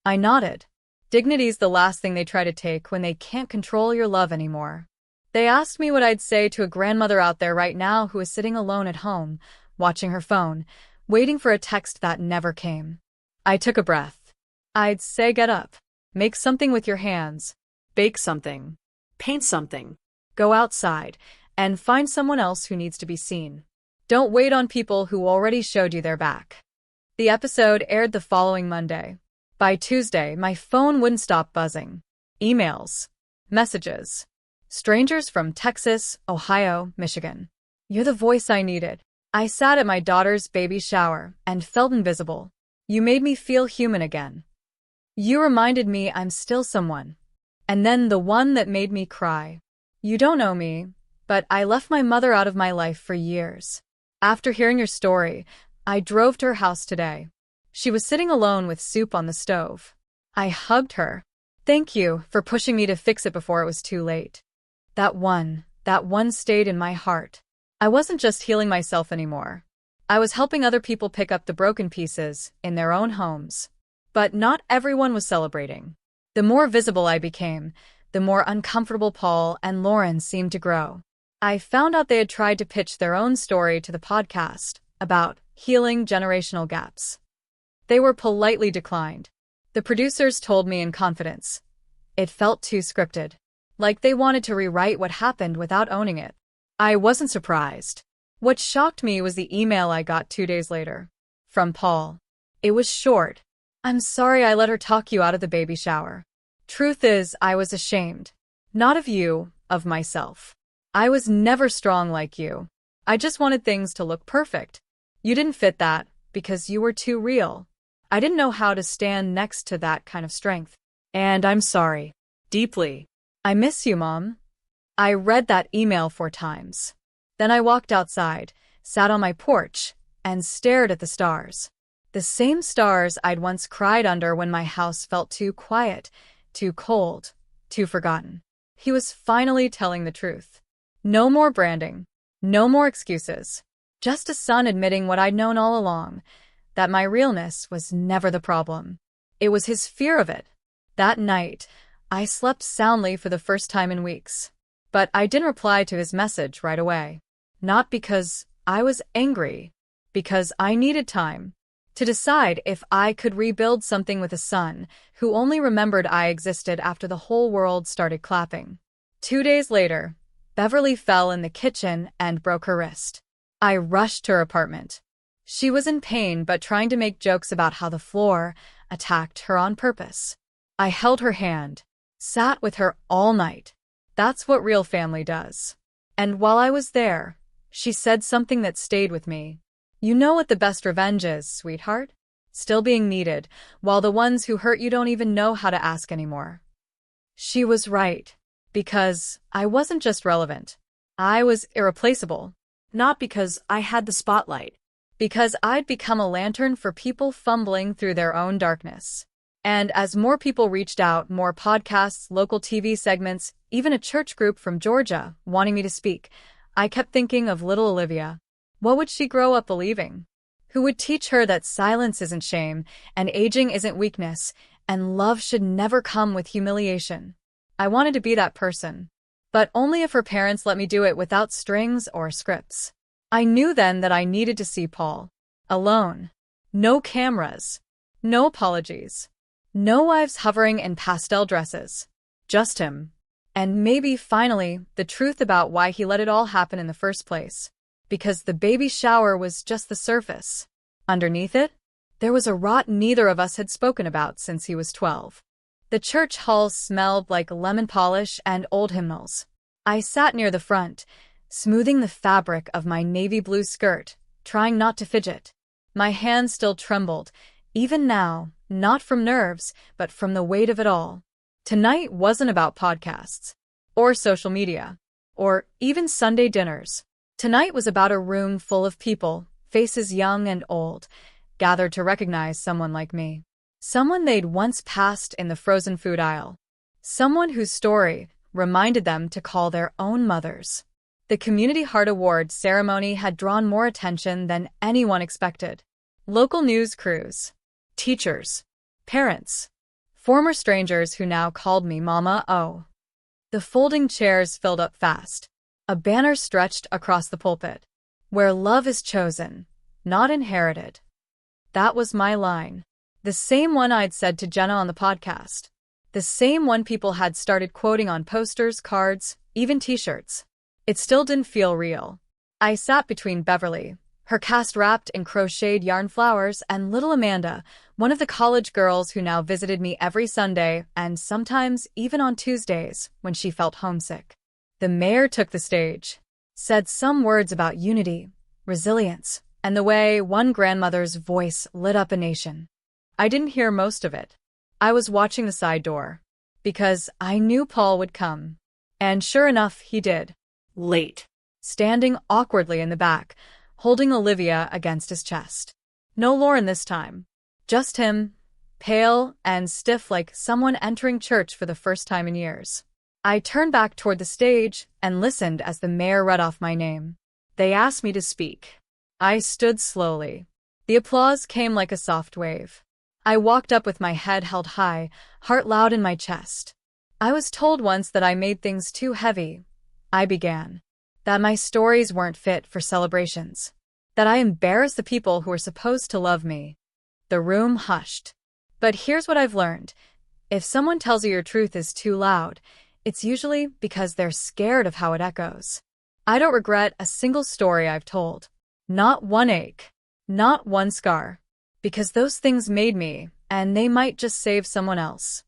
I nodded. Dignity's the last thing they try to take when they can't control your love anymore. They asked me what I'd say to a grandmother out there right now who is sitting alone at home, watching her phone, waiting for a text that never came. I took a breath. I'd say get up. Make something with your hands. Bake something. Paint something. Go outside and find someone else who needs to be seen. Don't wait on people who already showed you their back. The episode aired the following Monday. By Tuesday, my phone wouldn't stop buzzing. Emails. Messages. Strangers from Texas, Ohio, Michigan. "You're the voice I needed. I sat at my daughter's baby shower and felt invisible. You made me feel human again. You reminded me I'm still someone." And then the one that made me cry. "You don't know me, but I left my mother out of my life for years. After hearing your story, I drove to her house today. She was sitting alone with soup on the stove. I hugged her. Thank you for pushing me to fix it before it was too late." That one stayed in my heart. I wasn't just healing myself anymore. I was helping other people pick up the broken pieces in their own homes. But not everyone was celebrating. The more visible I became, the more uncomfortable Paul and Lauren seemed to grow. I found out they had tried to pitch their own story to the podcast about healing generational gaps. They were politely declined. The producers told me in confidence. It felt too scripted. Like they wanted to rewrite what happened without owning it. I wasn't surprised. What shocked me was the email I got 2 days later. From Paul. It was short. "I'm sorry I let her talk you out of the baby shower. Truth is, I was ashamed. Not of you, of myself. I was never strong like you. I just wanted things to look perfect. You didn't fit that, because you were too real. I didn't know how to stand next to that kind of strength. And I'm sorry. Deeply. I miss you, Mom." I read that email 4 times. Then I walked outside, sat on my porch, and stared at the stars. The same stars I'd once cried under when my house felt too quiet, too cold, too forgotten. He was finally telling the truth. No more branding. No more excuses. Just a son admitting what I'd known all along, that my realness was never the problem. It was his fear of it. That night, I slept soundly for the first time in weeks. But I didn't reply to his message right away. Not because I was angry, because I needed time to decide if I could rebuild something with a son who only remembered I existed after the whole world started clapping. 2 days later, Beverly fell in the kitchen and broke her wrist. I rushed to her apartment. She was in pain but trying to make jokes about how the floor attacked her on purpose. I held her hand, sat with her all night. That's what real family does. And while I was there, she said something that stayed with me. "You know what the best revenge is, sweetheart? Still being needed, while the ones who hurt you don't even know how to ask anymore." She was right, because I wasn't just relevant. I was irreplaceable. Not because I had the spotlight. Because I'd become a lantern for people fumbling through their own darkness. And as more people reached out, more podcasts, local TV segments, even a church group from Georgia wanting me to speak, I kept thinking of little Olivia. What would she grow up believing? Who would teach her that silence isn't shame, and aging isn't weakness, and love should never come with humiliation? I wanted to be that person. But only if her parents let me do it without strings or scripts. I knew then that I needed to see Paul. Alone. No cameras. No apologies. No wives hovering in pastel dresses. Just him. And maybe, finally, the truth about why he let it all happen in the first place. Because the baby shower was just the surface. Underneath it, there was a rot neither of us had spoken about since he was 12. The church halls smelled like lemon polish and old hymnals. I sat near the front, smoothing the fabric of my navy blue skirt, trying not to fidget. My hands still trembled, even now, not from nerves, but from the weight of it all. Tonight wasn't about podcasts, or social media, or even Sunday dinners. Tonight was about a room full of people, faces young and old, gathered to recognize someone like me. Someone they'd once passed in the frozen food aisle. Someone whose story reminded them to call their own mothers. The Community Heart Award ceremony had drawn more attention than anyone expected. Local news crews, teachers, parents, former strangers who now called me Mama O. The folding chairs filled up fast. A banner stretched across the pulpit. Where love is chosen, not inherited. That was my line. The same one I'd said to Jenna on the podcast. The same one people had started quoting on posters, cards, even t-shirts. It still didn't feel real. I sat between Beverly, her cast wrapped in crocheted yarn flowers, and little Amanda, one of the college girls who now visited me every Sunday and sometimes even on Tuesdays when she felt homesick. The mayor took the stage, said some words about unity, resilience, and the way one grandmother's voice lit up a nation. I didn't hear most of it. I was watching the side door, because I knew Paul would come. And sure enough, he did. Late. Standing awkwardly in the back, holding Olivia against his chest. No Lauren this time. Just him, pale and stiff like someone entering church for the first time in years. I turned back toward the stage and listened as the mayor read off my name. They asked me to speak. I stood slowly. The applause came like a soft wave. I walked up with my head held high, heart loud in my chest. I was told once that I made things too heavy. I began. That my stories weren't fit for celebrations. That I embarrassed the people who were supposed to love me. The room hushed. But here's what I've learned. If someone tells you your truth is too loud, it's usually because they're scared of how it echoes. I don't regret a single story I've told. Not one ache. Not one scar. Because those things made me, and they might just save someone else.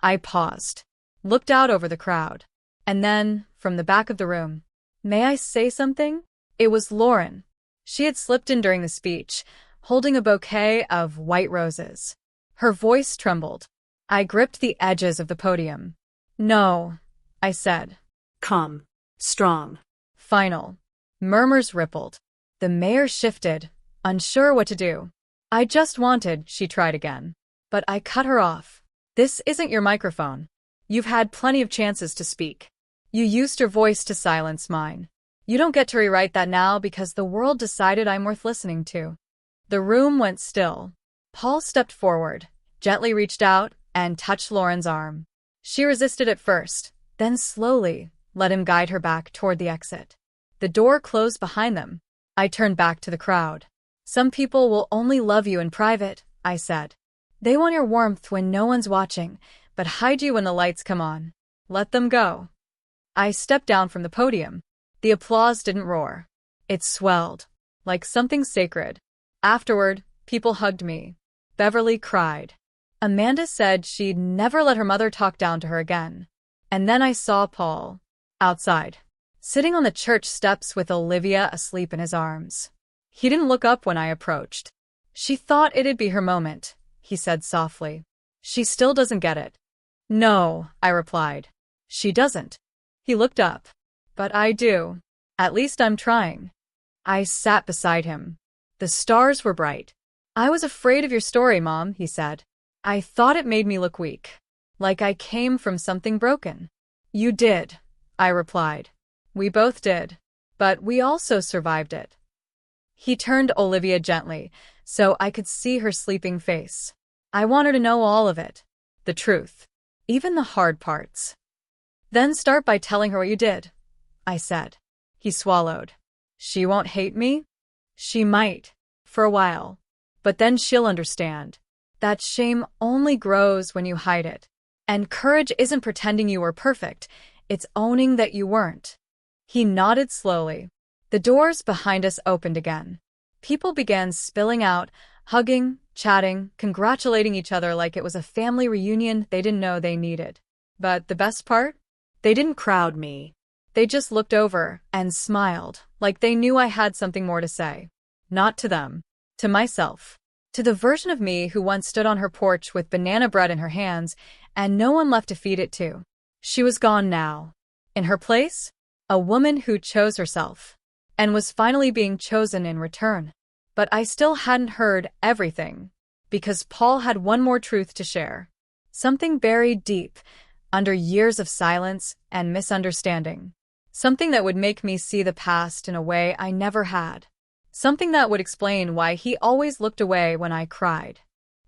I paused, looked out over the crowd, and then, from the back of the room, "May I say something?" It was Lauren. She had slipped in during the speech, holding a bouquet of white roses. Her voice trembled. I gripped the edges of the podium. "No," I said. Calm. Strong. Final. Murmurs rippled. The mayor shifted, unsure what to do. "I just wanted," she tried again. But I cut her off. "This isn't your microphone. You've had plenty of chances to speak. You used your voice to silence mine. You don't get to rewrite that now because the world decided I'm worth listening to." The room went still. Paul stepped forward, gently reached out, and touched Lauren's arm. She resisted at first, then slowly let him guide her back toward the exit. The door closed behind them. I turned back to the crowd. "Some people will only love you in private," I said. "They want your warmth when no one's watching, but hide you when the lights come on. Let them go." I stepped down from the podium. The applause didn't roar. It swelled, like something sacred. Afterward, people hugged me. Beverly cried. Amanda said she'd never let her mother talk down to her again. And then I saw Paul, outside, sitting on the church steps with Olivia asleep in his arms. He didn't look up when I approached. "She thought it'd be her moment," he said softly. "She still doesn't get it." "No," I replied. "She doesn't." He looked up. "But I do. At least I'm trying." I sat beside him. The stars were bright. "I was afraid of your story, Mom," he said. "I thought it made me look weak. Like I came from something broken." "You did," I replied. "We both did. But we also survived it." He turned Olivia gently, so I could see her sleeping face. "I want her to know all of it. The truth. Even the hard parts." "Then start by telling her what you did," I said. He swallowed. "She won't hate me?" "She might. For a while. But then she'll understand. That shame only grows when you hide it. And courage isn't pretending you were perfect, it's owning that you weren't. He nodded slowly. The doors behind us opened again. People began spilling out, hugging, chatting, congratulating each other like it was a family reunion they didn't know they needed. But the best part? They didn't crowd me. They just looked over and smiled, like they knew I had something more to say. Not to them. To myself. To the version of me who once stood on her porch with banana bread in her hands and no one left to feed it to. She was gone now. In her place, a woman who chose herself and was finally being chosen in return. But I still hadn't heard everything, because Paul had one more truth to share. Something buried deep, under years of silence and misunderstanding. Something that would make me see the past in a way I never had. Something that would explain why he always looked away when I cried.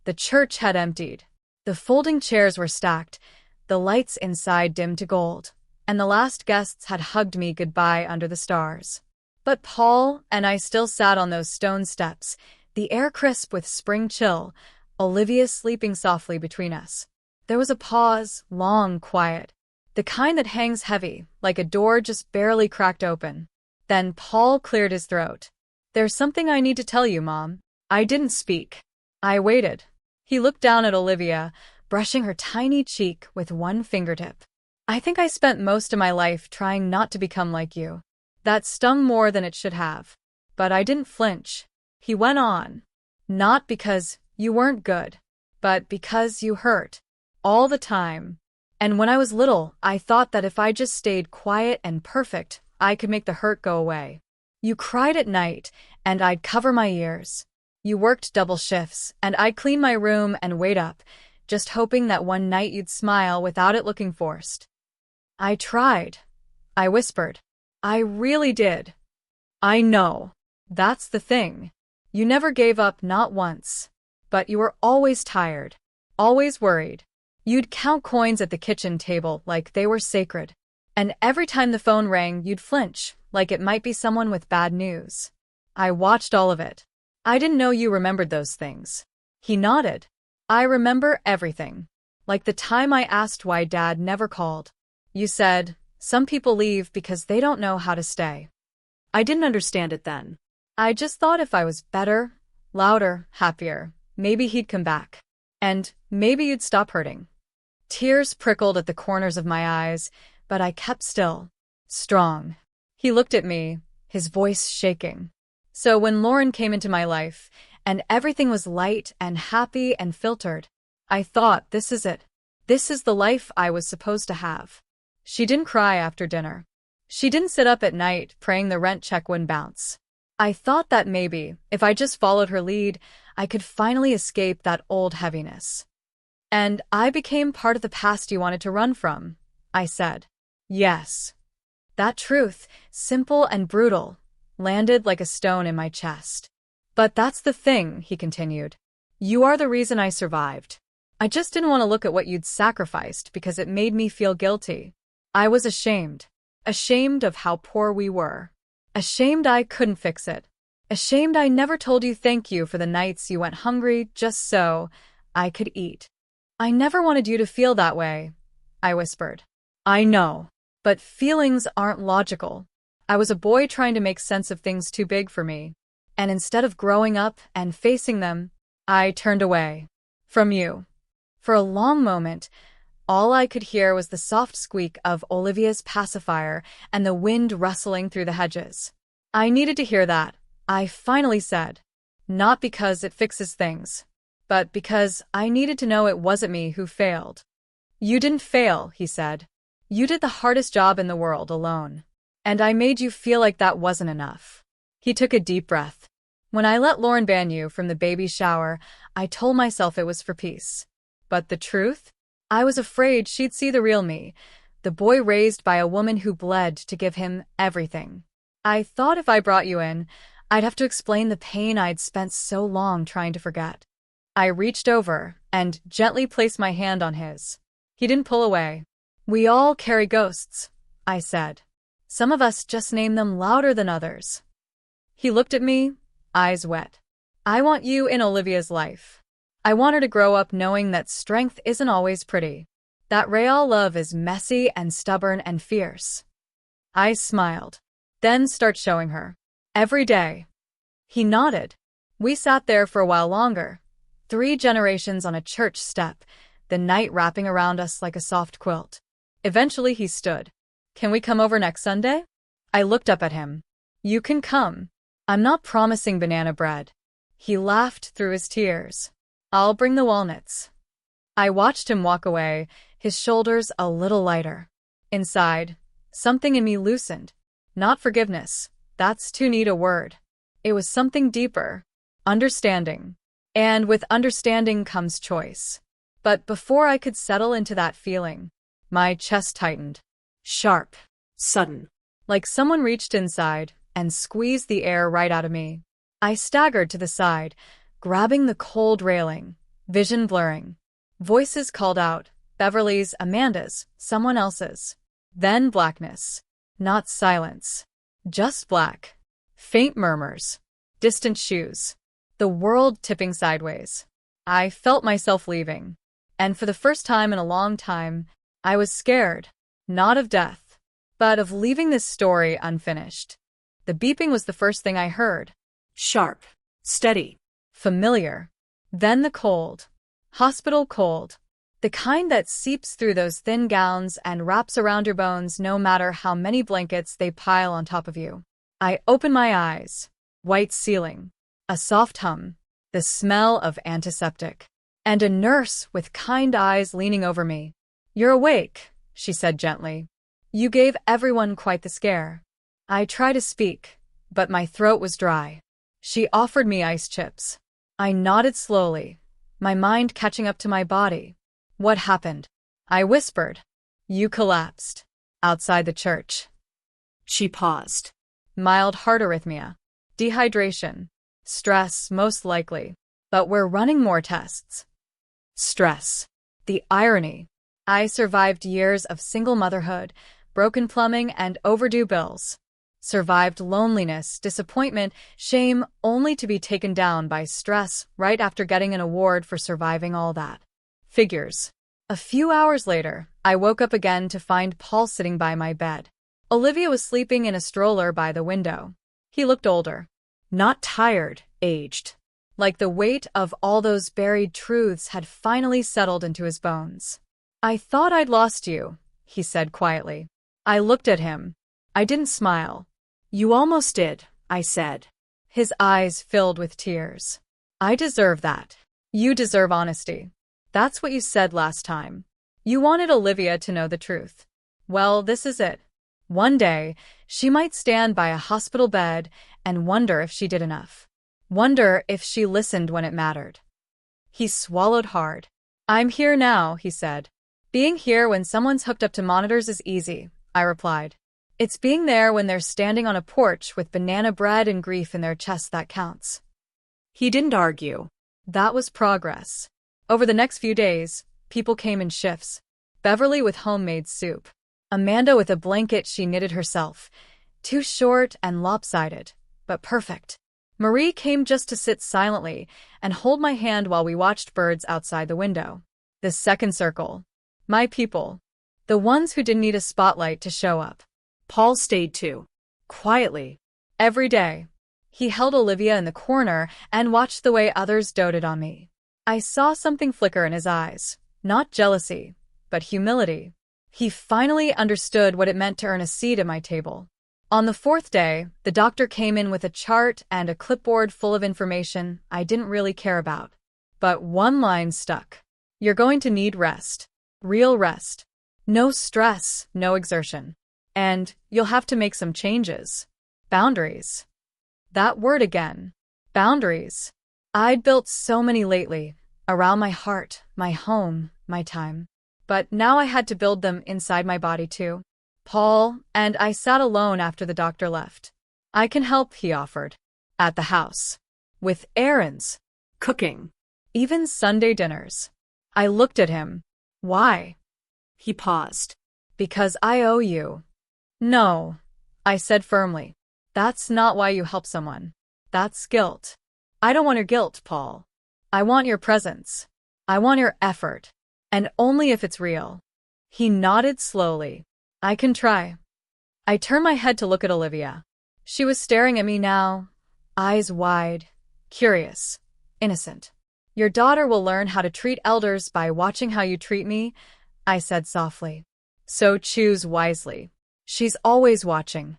The church had emptied. The folding chairs were stacked, the lights inside dimmed to gold, and the last guests had hugged me goodbye under the stars. But Paul and I still sat on those stone steps, the air crisp with spring chill, Olivia sleeping softly between us. There was a pause, long, quiet, the kind that hangs heavy, like a door just barely cracked open. Then Paul cleared his throat. "There's something I need to tell you, Mom." I didn't speak. I waited. He looked down at Olivia, brushing her tiny cheek with one fingertip. "I think I spent most of my life trying not to become like you. That stung more than it should have. But I didn't flinch." He went on. "Not because you weren't good, but because you hurt. All the time. And when I was little, I thought that if I just stayed quiet and perfect, I could make the hurt go away. You cried at night, and I'd cover my ears. You worked double shifts, and I'd clean my room and wait up, just hoping that one night you'd smile without it looking forced. I tried," I whispered. "I really did." "I know. That's the thing. You never gave up, not once. But you were always tired, always worried. You'd count coins at the kitchen table like they were sacred. And every time the phone rang, you'd flinch, like it might be someone with bad news. I watched all of it. I didn't know you remembered those things." He nodded. "I remember everything. Like the time I asked why Dad never called. You said, 'Some people leave because they don't know how to stay.' I didn't understand it then. I just thought if I was better, louder, happier, maybe he'd come back. And maybe you'd stop hurting." Tears prickled at the corners of my eyes, but I kept still. Strong. He looked at me, his voice shaking. "So when Lauren came into my life, and everything was light and happy and filtered, I thought, this is it. This is the life I was supposed to have." She didn't cry after dinner. She didn't sit up at night praying the rent check wouldn't bounce. I thought that maybe, if I just followed her lead, I could finally escape that old heaviness. "And I became part of the past you wanted to run from," I said. "Yes." That truth, simple and brutal, landed like a stone in my chest. "But that's the thing," he continued. "You are the reason I survived. I just didn't want to look at what you'd sacrificed because it made me feel guilty. I was ashamed. Ashamed of how poor we were. Ashamed I couldn't fix it. Ashamed I never told you thank you for the nights you went hungry just so I could eat. I never wanted you to feel that way," I whispered. "I know. But feelings aren't logical. I was a boy trying to make sense of things too big for me. And instead of growing up and facing them, I turned away. From you." For a long moment, all I could hear was the soft squeak of Olivia's pacifier and the wind rustling through the hedges. "I needed to hear that," I finally said. "Not because it fixes things, but because I needed to know it wasn't me who failed." "You didn't fail," he said. "You did the hardest job in the world alone. And I made you feel like that wasn't enough." He took a deep breath. "When I let Lauren ban you from the baby shower, I told myself it was for peace. But the truth? I was afraid she'd see the real me, the boy raised by a woman who bled to give him everything. I thought if I brought you in, I'd have to explain the pain I'd spent so long trying to forget." I reached over and gently placed my hand on his. He didn't pull away. "We all carry ghosts," I said. "Some of us just name them louder than others." He looked at me, eyes wet. I want you in Olivia's life. I want her to grow up knowing that strength isn't always pretty, that real love is messy and stubborn and fierce. I smiled. Then start showing her. Every day. He nodded. We sat there for a while longer. 3 generations on a church step, the night wrapping around us like a soft quilt. Eventually he stood. Can we come over next Sunday? I looked up at him. You can come. I'm not promising banana bread. He laughed through his tears. I'll bring the walnuts. I watched him walk away, his shoulders a little lighter. Inside, something in me loosened. Not forgiveness. That's too neat a word. It was something deeper. Understanding. And with understanding comes choice. But before I could settle into that feeling, my chest tightened. Sharp. Sudden. Like someone reached inside and squeezed the air right out of me. I staggered to the side, grabbing the cold railing, vision blurring. Voices called out, Beverly's, Amanda's, someone else's. Then blackness. Not silence. Just black. Faint murmurs. Distant shoes. The world tipping sideways. I felt myself leaving. And for the first time in a long time, I was scared. Not of death, but of leaving this story unfinished. The beeping was the first thing I heard. Sharp. Steady. Familiar. Then the cold. Hospital cold. The kind that seeps through those thin gowns and wraps around your bones no matter how many blankets they pile on top of you. I opened my eyes. White ceiling. A soft hum. The smell of antiseptic. And a nurse with kind eyes leaning over me. You're awake, she said gently. You gave everyone quite the scare. I tried to speak, but my throat was dry. She offered me ice chips. I nodded slowly, my mind catching up to my body. What happened? I whispered. You collapsed. Outside the church. She paused. Mild heart arrhythmia. Dehydration. Stress, most likely. But we're running more tests. Stress. The irony. I survived years of single motherhood, broken plumbing, and overdue bills. Survived loneliness, disappointment, shame, only to be taken down by stress right after getting an award for surviving all that. Figures. A few hours later, I woke up again to find Paul sitting by my bed. Olivia was sleeping in a stroller by the window. He looked older. Not tired, aged. Like the weight of all those buried truths had finally settled into his bones. I thought I'd lost you, he said quietly. I looked at him. I didn't smile. You almost did, I said. His eyes filled with tears. I deserve that. You deserve honesty. That's what you said last time. You wanted Olivia to know the truth. Well, this is it. One day, she might stand by a hospital bed and wonder if she did enough. Wonder if she listened when it mattered. He swallowed hard. I'm here now, he said. Being here when someone's hooked up to monitors is easy, I replied. It's being there when they're standing on a porch with banana bread and grief in their chest that counts. He didn't argue. That was progress. Over the next few days, people came in shifts. Beverly with homemade soup. Amanda with a blanket she knitted herself. Too short and lopsided, but perfect. Marie came just to sit silently and hold my hand while we watched birds outside the window. The second circle. My people. The ones who didn't need a spotlight to show up. Paul stayed too. Quietly. Every day. He held Olivia in the corner and watched the way others doted on me. I saw something flicker in his eyes. Not jealousy, but humility. He finally understood what it meant to earn a seat at my table. On the 4th day, the doctor came in with a chart and a clipboard full of information I didn't really care about. But one line stuck. You're going to need rest. Real rest. No stress, no exertion. And you'll have to make some changes. Boundaries. That word again. Boundaries. I'd built so many lately, around my heart, my home, my time. But now I had to build them inside my body too. Paul and I sat alone after the doctor left. I can help, he offered. At the house. With errands. Cooking. Even Sunday dinners. I looked at him. Why? He paused. Because I owe you. No, I said firmly. That's not why you help someone. That's guilt. I don't want your guilt, Paul. I want your presence. I want your effort. And only if it's real. He nodded slowly. I can try. I turned my head to look at Olivia. She was staring at me now, eyes wide, curious, innocent. Your daughter will learn how to treat elders by watching how you treat me, I said softly. So choose wisely. She's always watching.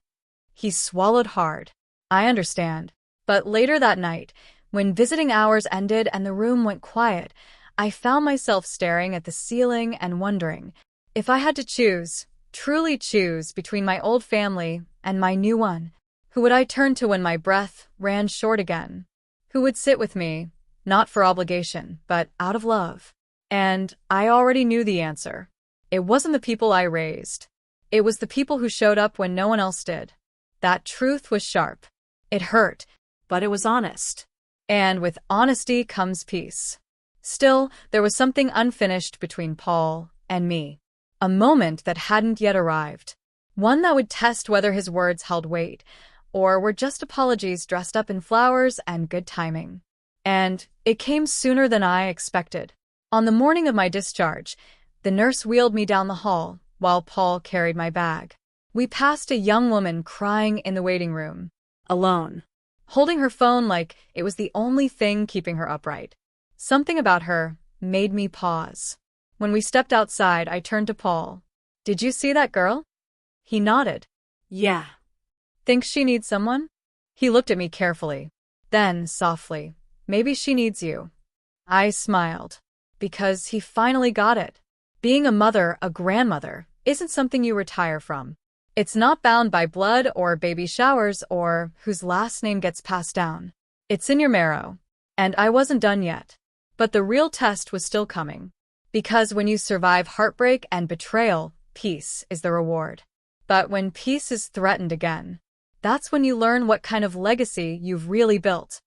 He swallowed hard. I understand. But later that night, when visiting hours ended and the room went quiet, I found myself staring at the ceiling and wondering, if I had to choose, truly choose between my old family and my new one, who would I turn to when my breath ran short again? Who would sit with me, not for obligation, but out of love? And I already knew the answer. It wasn't the people I raised. It was the people who showed up when no one else did. That truth was sharp. It hurt, But it was honest. and with honesty comes peace. Still, there was something unfinished between Paul and me. A moment that hadn't yet arrived. One that would test whether his words held weight, or were just apologies dressed up in flowers and good timing. And it came sooner than I expected. On the morning of my discharge, the nurse wheeled me down the hall while Paul carried my bag. We passed a young woman crying in the waiting room, Alone. holding her phone like it was the only thing keeping her upright. Something about her made me pause. When we stepped outside, I turned to Paul. Did you see that girl? He nodded. Yeah. Thinks she needs someone? He looked at me carefully. Then, softly, maybe she needs you. I smiled. Because he finally got it. Being a mother, a grandmother, isn't something you retire from. It's not bound by blood or baby showers or whose last name gets passed down. It's in your marrow. And I wasn't done yet. But the real test was still coming. Because when you survive heartbreak and betrayal, peace is the reward. But when peace is threatened again, that's when you learn what kind of legacy you've really built.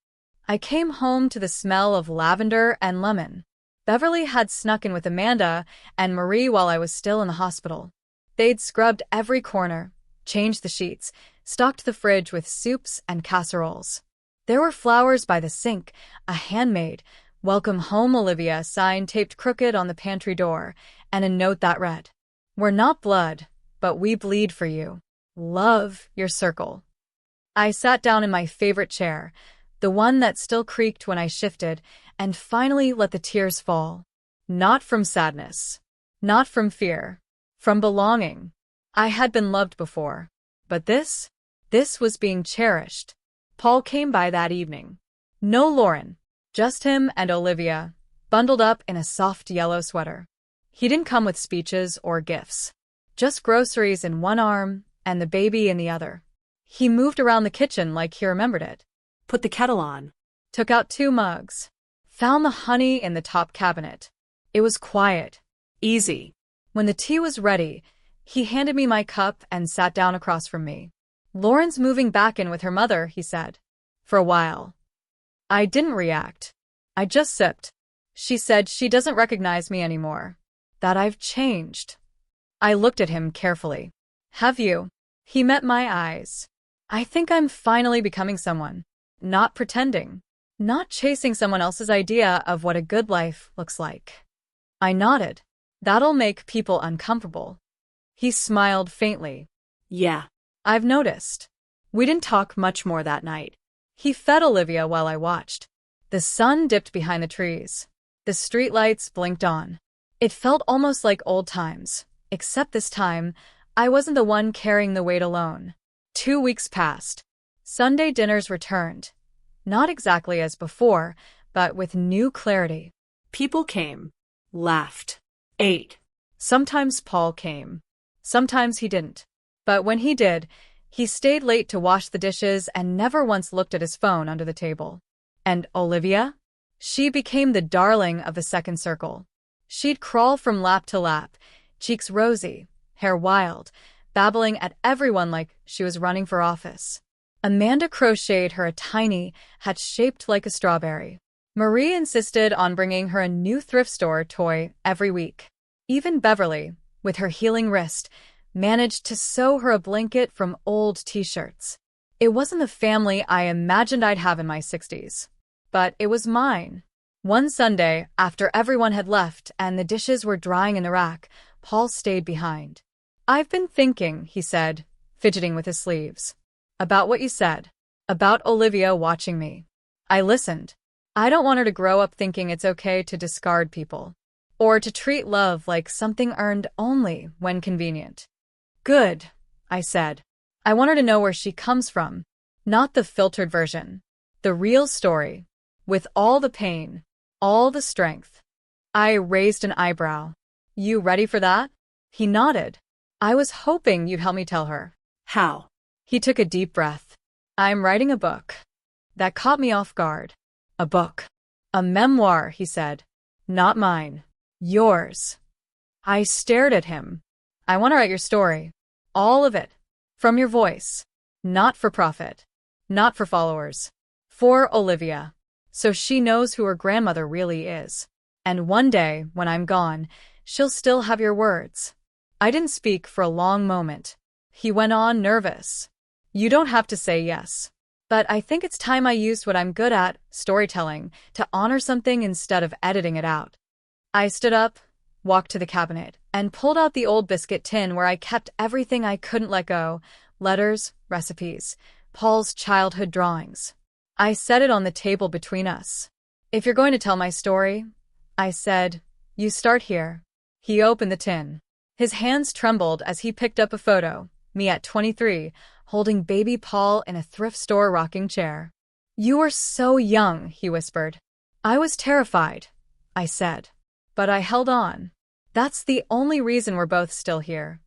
I came home to the smell of lavender and lemon. Beverly had snuck in with Amanda and Marie while I was still in the hospital. They'd scrubbed every corner, changed the sheets, stocked the fridge with soups and casseroles. There were flowers by the sink, a handmade "Welcome Home, Olivia" sign taped crooked on the pantry door, and a note that read, "We're not blood, but we bleed for you. Love, your circle." I sat down in my favorite chair, the one that still creaked when I shifted, and finally let the tears fall. Not from sadness. Not from fear. From belonging. I had been loved before. But this was being cherished. Paul came by that evening. No Lauren. Just him and Olivia, bundled up in a soft yellow sweater. He didn't come with speeches or gifts. Just groceries in one arm and the baby in the other. He moved around the kitchen like he remembered it. Put the kettle on. Took out 2 mugs. Found the honey in the top cabinet. It was quiet. Easy. When the tea was ready, he handed me my cup and sat down across from me. "Lauren's moving back in with her mother," he said. For a while. I didn't react. I just sipped. She said she doesn't recognize me anymore. That I've changed. I looked at him carefully. "Have you?" He met my eyes. "I think I'm finally becoming someone. Not pretending. Not chasing someone else's idea of what a good life looks like." I nodded. "That'll make people uncomfortable." He smiled faintly. Yeah. "I've noticed." We didn't talk much more that night. He fed Olivia while I watched. The sun dipped behind the trees. The streetlights blinked on. It felt almost like old times, except this time, I wasn't the one carrying the weight alone. 2 weeks passed. Sunday dinners returned. Not exactly as before, but with new clarity. People came. Laughed. Ate. Sometimes Paul came. Sometimes he didn't. But when he did, he stayed late to wash the dishes and never once looked at his phone under the table. And Olivia? She became the darling of the second circle. She'd crawl from lap to lap, cheeks rosy, hair wild, babbling at everyone like she was running for office. Amanda crocheted her a tiny hat shaped like a strawberry. Marie insisted on bringing her a new thrift store toy every week. Even Beverly, with her healing wrist, managed to sew her a blanket from old t-shirts. It wasn't the family I imagined I'd have in my 60s. but it was mine. One Sunday, after everyone had left and the dishes were drying in the rack, Paul stayed behind. "I've been thinking," he said, fidgeting with his sleeves. "About what you said. About Olivia watching me." I listened. I don't want her to grow up thinking it's okay to discard people. Or to treat love like something earned only when convenient. "Good," I said. "I want her to know where she comes from. Not the filtered version. The real story. With all the pain. All the strength." I raised an eyebrow. "You ready for that?" He nodded. "I was hoping you'd help me tell her." How? He took a deep breath. "I'm writing a book." That caught me off guard. "A book?" "A memoir," he said. "Not mine. Yours." I stared at him. "I want to write your story. All of it. From your voice. Not for profit. Not for followers. For Olivia. So she knows who her grandmother really is. And one day, when I'm gone, she'll still have your words." I didn't speak for a long moment. He went on, nervous. "You don't have to say yes. But I think it's time I used what I'm good at, storytelling, to honor something instead of editing it out." I stood up, walked to the cabinet, and pulled out the old biscuit tin where I kept everything I couldn't let go: letters, recipes, Paul's childhood drawings. I set it on the table between us. "If you're going to tell my story," I said, "you start here." He opened the tin. His hands trembled as he picked up a photo, me at 23, holding baby Paul in a thrift store rocking chair. "You were so young," he whispered. "I was terrified," I said. But I held on. "That's the only reason we're both still here."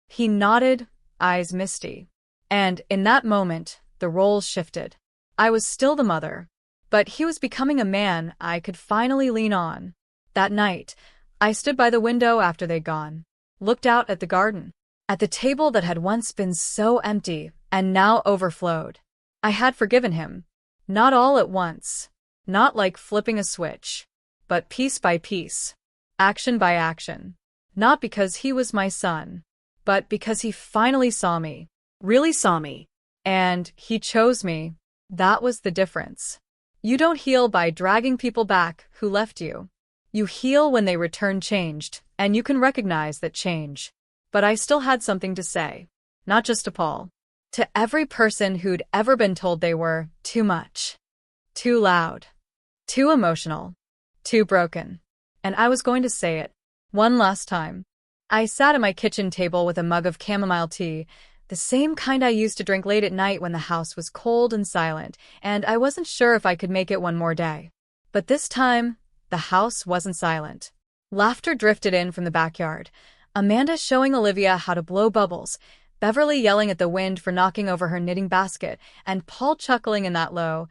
He nodded, eyes misty. And in that moment, the roles shifted. I was still the mother, but he was becoming a man I could finally lean on. That night, I stood by the window after they'd gone, looked out at the garden, at the table that had once been so empty and now overflowed. I had forgiven him. Not all at once. Not like flipping a switch. But piece by piece. Action by action. Not because he was my son, but because he finally saw me. Really saw me. And he chose me. That was the difference. You don't heal by dragging people back who left you. You heal when they return changed, and you can recognize that change. But I still had something to say. Not just to Paul. To every person who'd ever been told they were too much. Too loud. Too emotional. Too broken. And I was going to say it. One last time. I sat at my kitchen table with a mug of chamomile tea, the same kind I used to drink late at night when the house was cold and silent, and I wasn't sure if I could make it one more day. But this time, the house wasn't silent. Laughter drifted in from the backyard. Amanda showing Olivia how to blow bubbles, Beverly yelling at the wind for knocking over her knitting basket, and Paul chuckling in that low,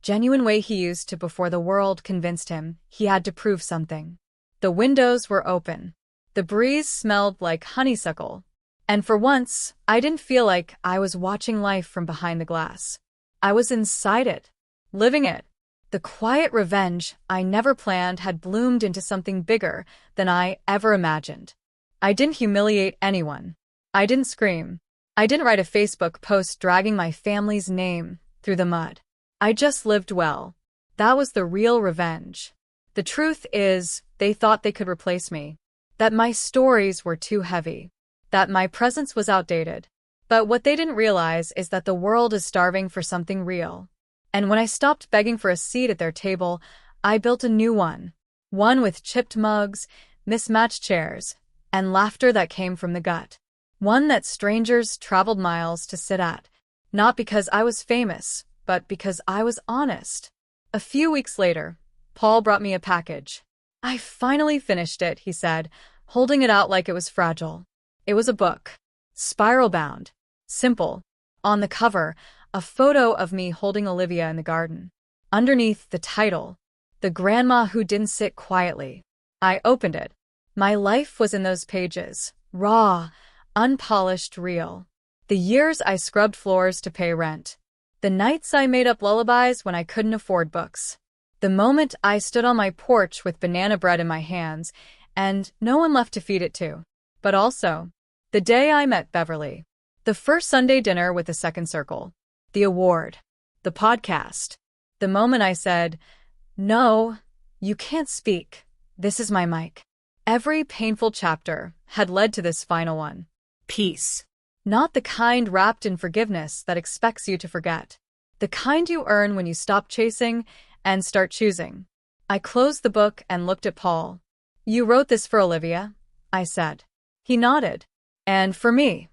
genuine way he used to before the world convinced him he had to prove something. The windows were open. The breeze smelled like honeysuckle. And for once, I didn't feel like I was watching life from behind the glass. I was inside it, living it. The quiet revenge I never planned had bloomed into something bigger than I ever imagined. I didn't humiliate anyone. I didn't scream. I didn't write a Facebook post dragging my family's name through the mud. I just lived well. That was the real revenge. The truth is, they thought they could replace me. That my stories were too heavy. That my presence was outdated. But what they didn't realize is that the world is starving for something real. And when I stopped begging for a seat at their table, I built a new one. One with chipped mugs, mismatched chairs, and laughter that came from the gut. One that strangers traveled miles to sit at. Not because I was famous, but because I was honest. A few weeks later, Paul brought me a package. "I finally finished it," he said, holding it out like it was fragile. It was a book. Spiral-bound. Simple. On the cover, a photo of me holding Olivia in the garden. Underneath, the title, "The Grandma Who Didn't Sit Quietly." I opened it. My life was in those pages. Raw, unpolished, real. The years I scrubbed floors to pay rent. The nights I made up lullabies when I couldn't afford books. The moment I stood on my porch with banana bread in my hands, and no one left to feed it to. But also, the day I met Beverly. The first Sunday dinner with the second circle. The award. The podcast. The moment I said, "No, you can't speak. This is my mic." Every painful chapter had led to this final one. Peace. Not the kind wrapped in forgiveness that expects you to forget. The kind you earn when you stop chasing and start choosing. I closed the book and looked at Paul. "You wrote this for Olivia?" I said. He nodded. "And for me?"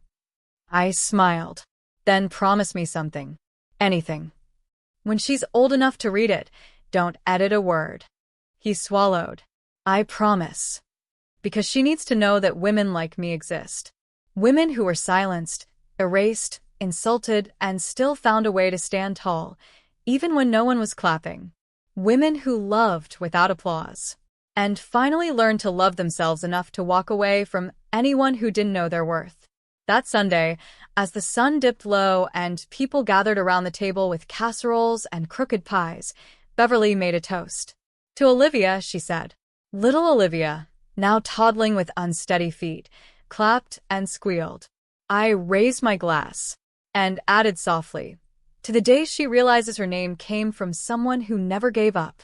I smiled. "Then promise me something. Anything. When she's old enough to read it, don't edit a word." He swallowed. "I promise. Because she needs to know that women like me exist. Women who were silenced, erased, insulted, and still found a way to stand tall, even when no one was clapping. Women who loved without applause. And finally learned to love themselves enough to walk away from anyone who didn't know their worth." That Sunday, as the sun dipped low and people gathered around the table with casseroles and crooked pies, Beverly made a toast. To Olivia, she said. Little Olivia, now toddling with unsteady feet, clapped and squealed. I raised my glass and added softly, to the day she realizes her name came from someone who never gave up.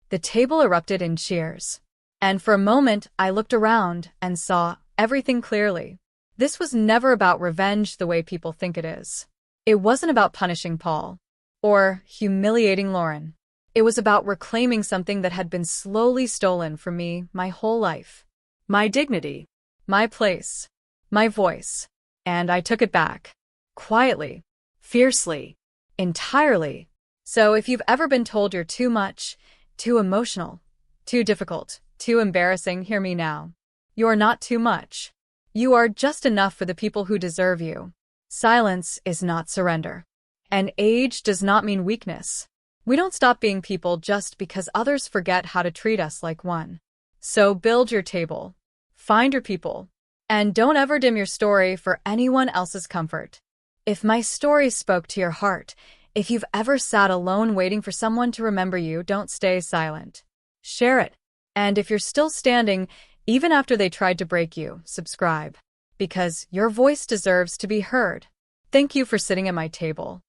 The table erupted in cheers. And for a moment, I looked around and saw everything clearly. This was never about revenge the way people think it is. It wasn't about punishing Paul or humiliating Lauren. It was about reclaiming something that had been slowly stolen from me my whole life. My dignity. My place. My voice. And I took it back. Quietly. Fiercely. Entirely. So if you've ever been told you're too much, too emotional, too difficult, too embarrassing, hear me now. You're not too much. You are just enough for the people who deserve you. Silence is not surrender. And age does not mean weakness. We don't stop being people just because others forget how to treat us like one. So build your table. Find your people. And don't ever dim your story for anyone else's comfort. If my story spoke to your heart, if you've ever sat alone waiting for someone to remember you, don't stay silent. Share it. And if you're still standing, even after they tried to break you, subscribe. Because your voice deserves to be heard. Thank you for sitting at my table.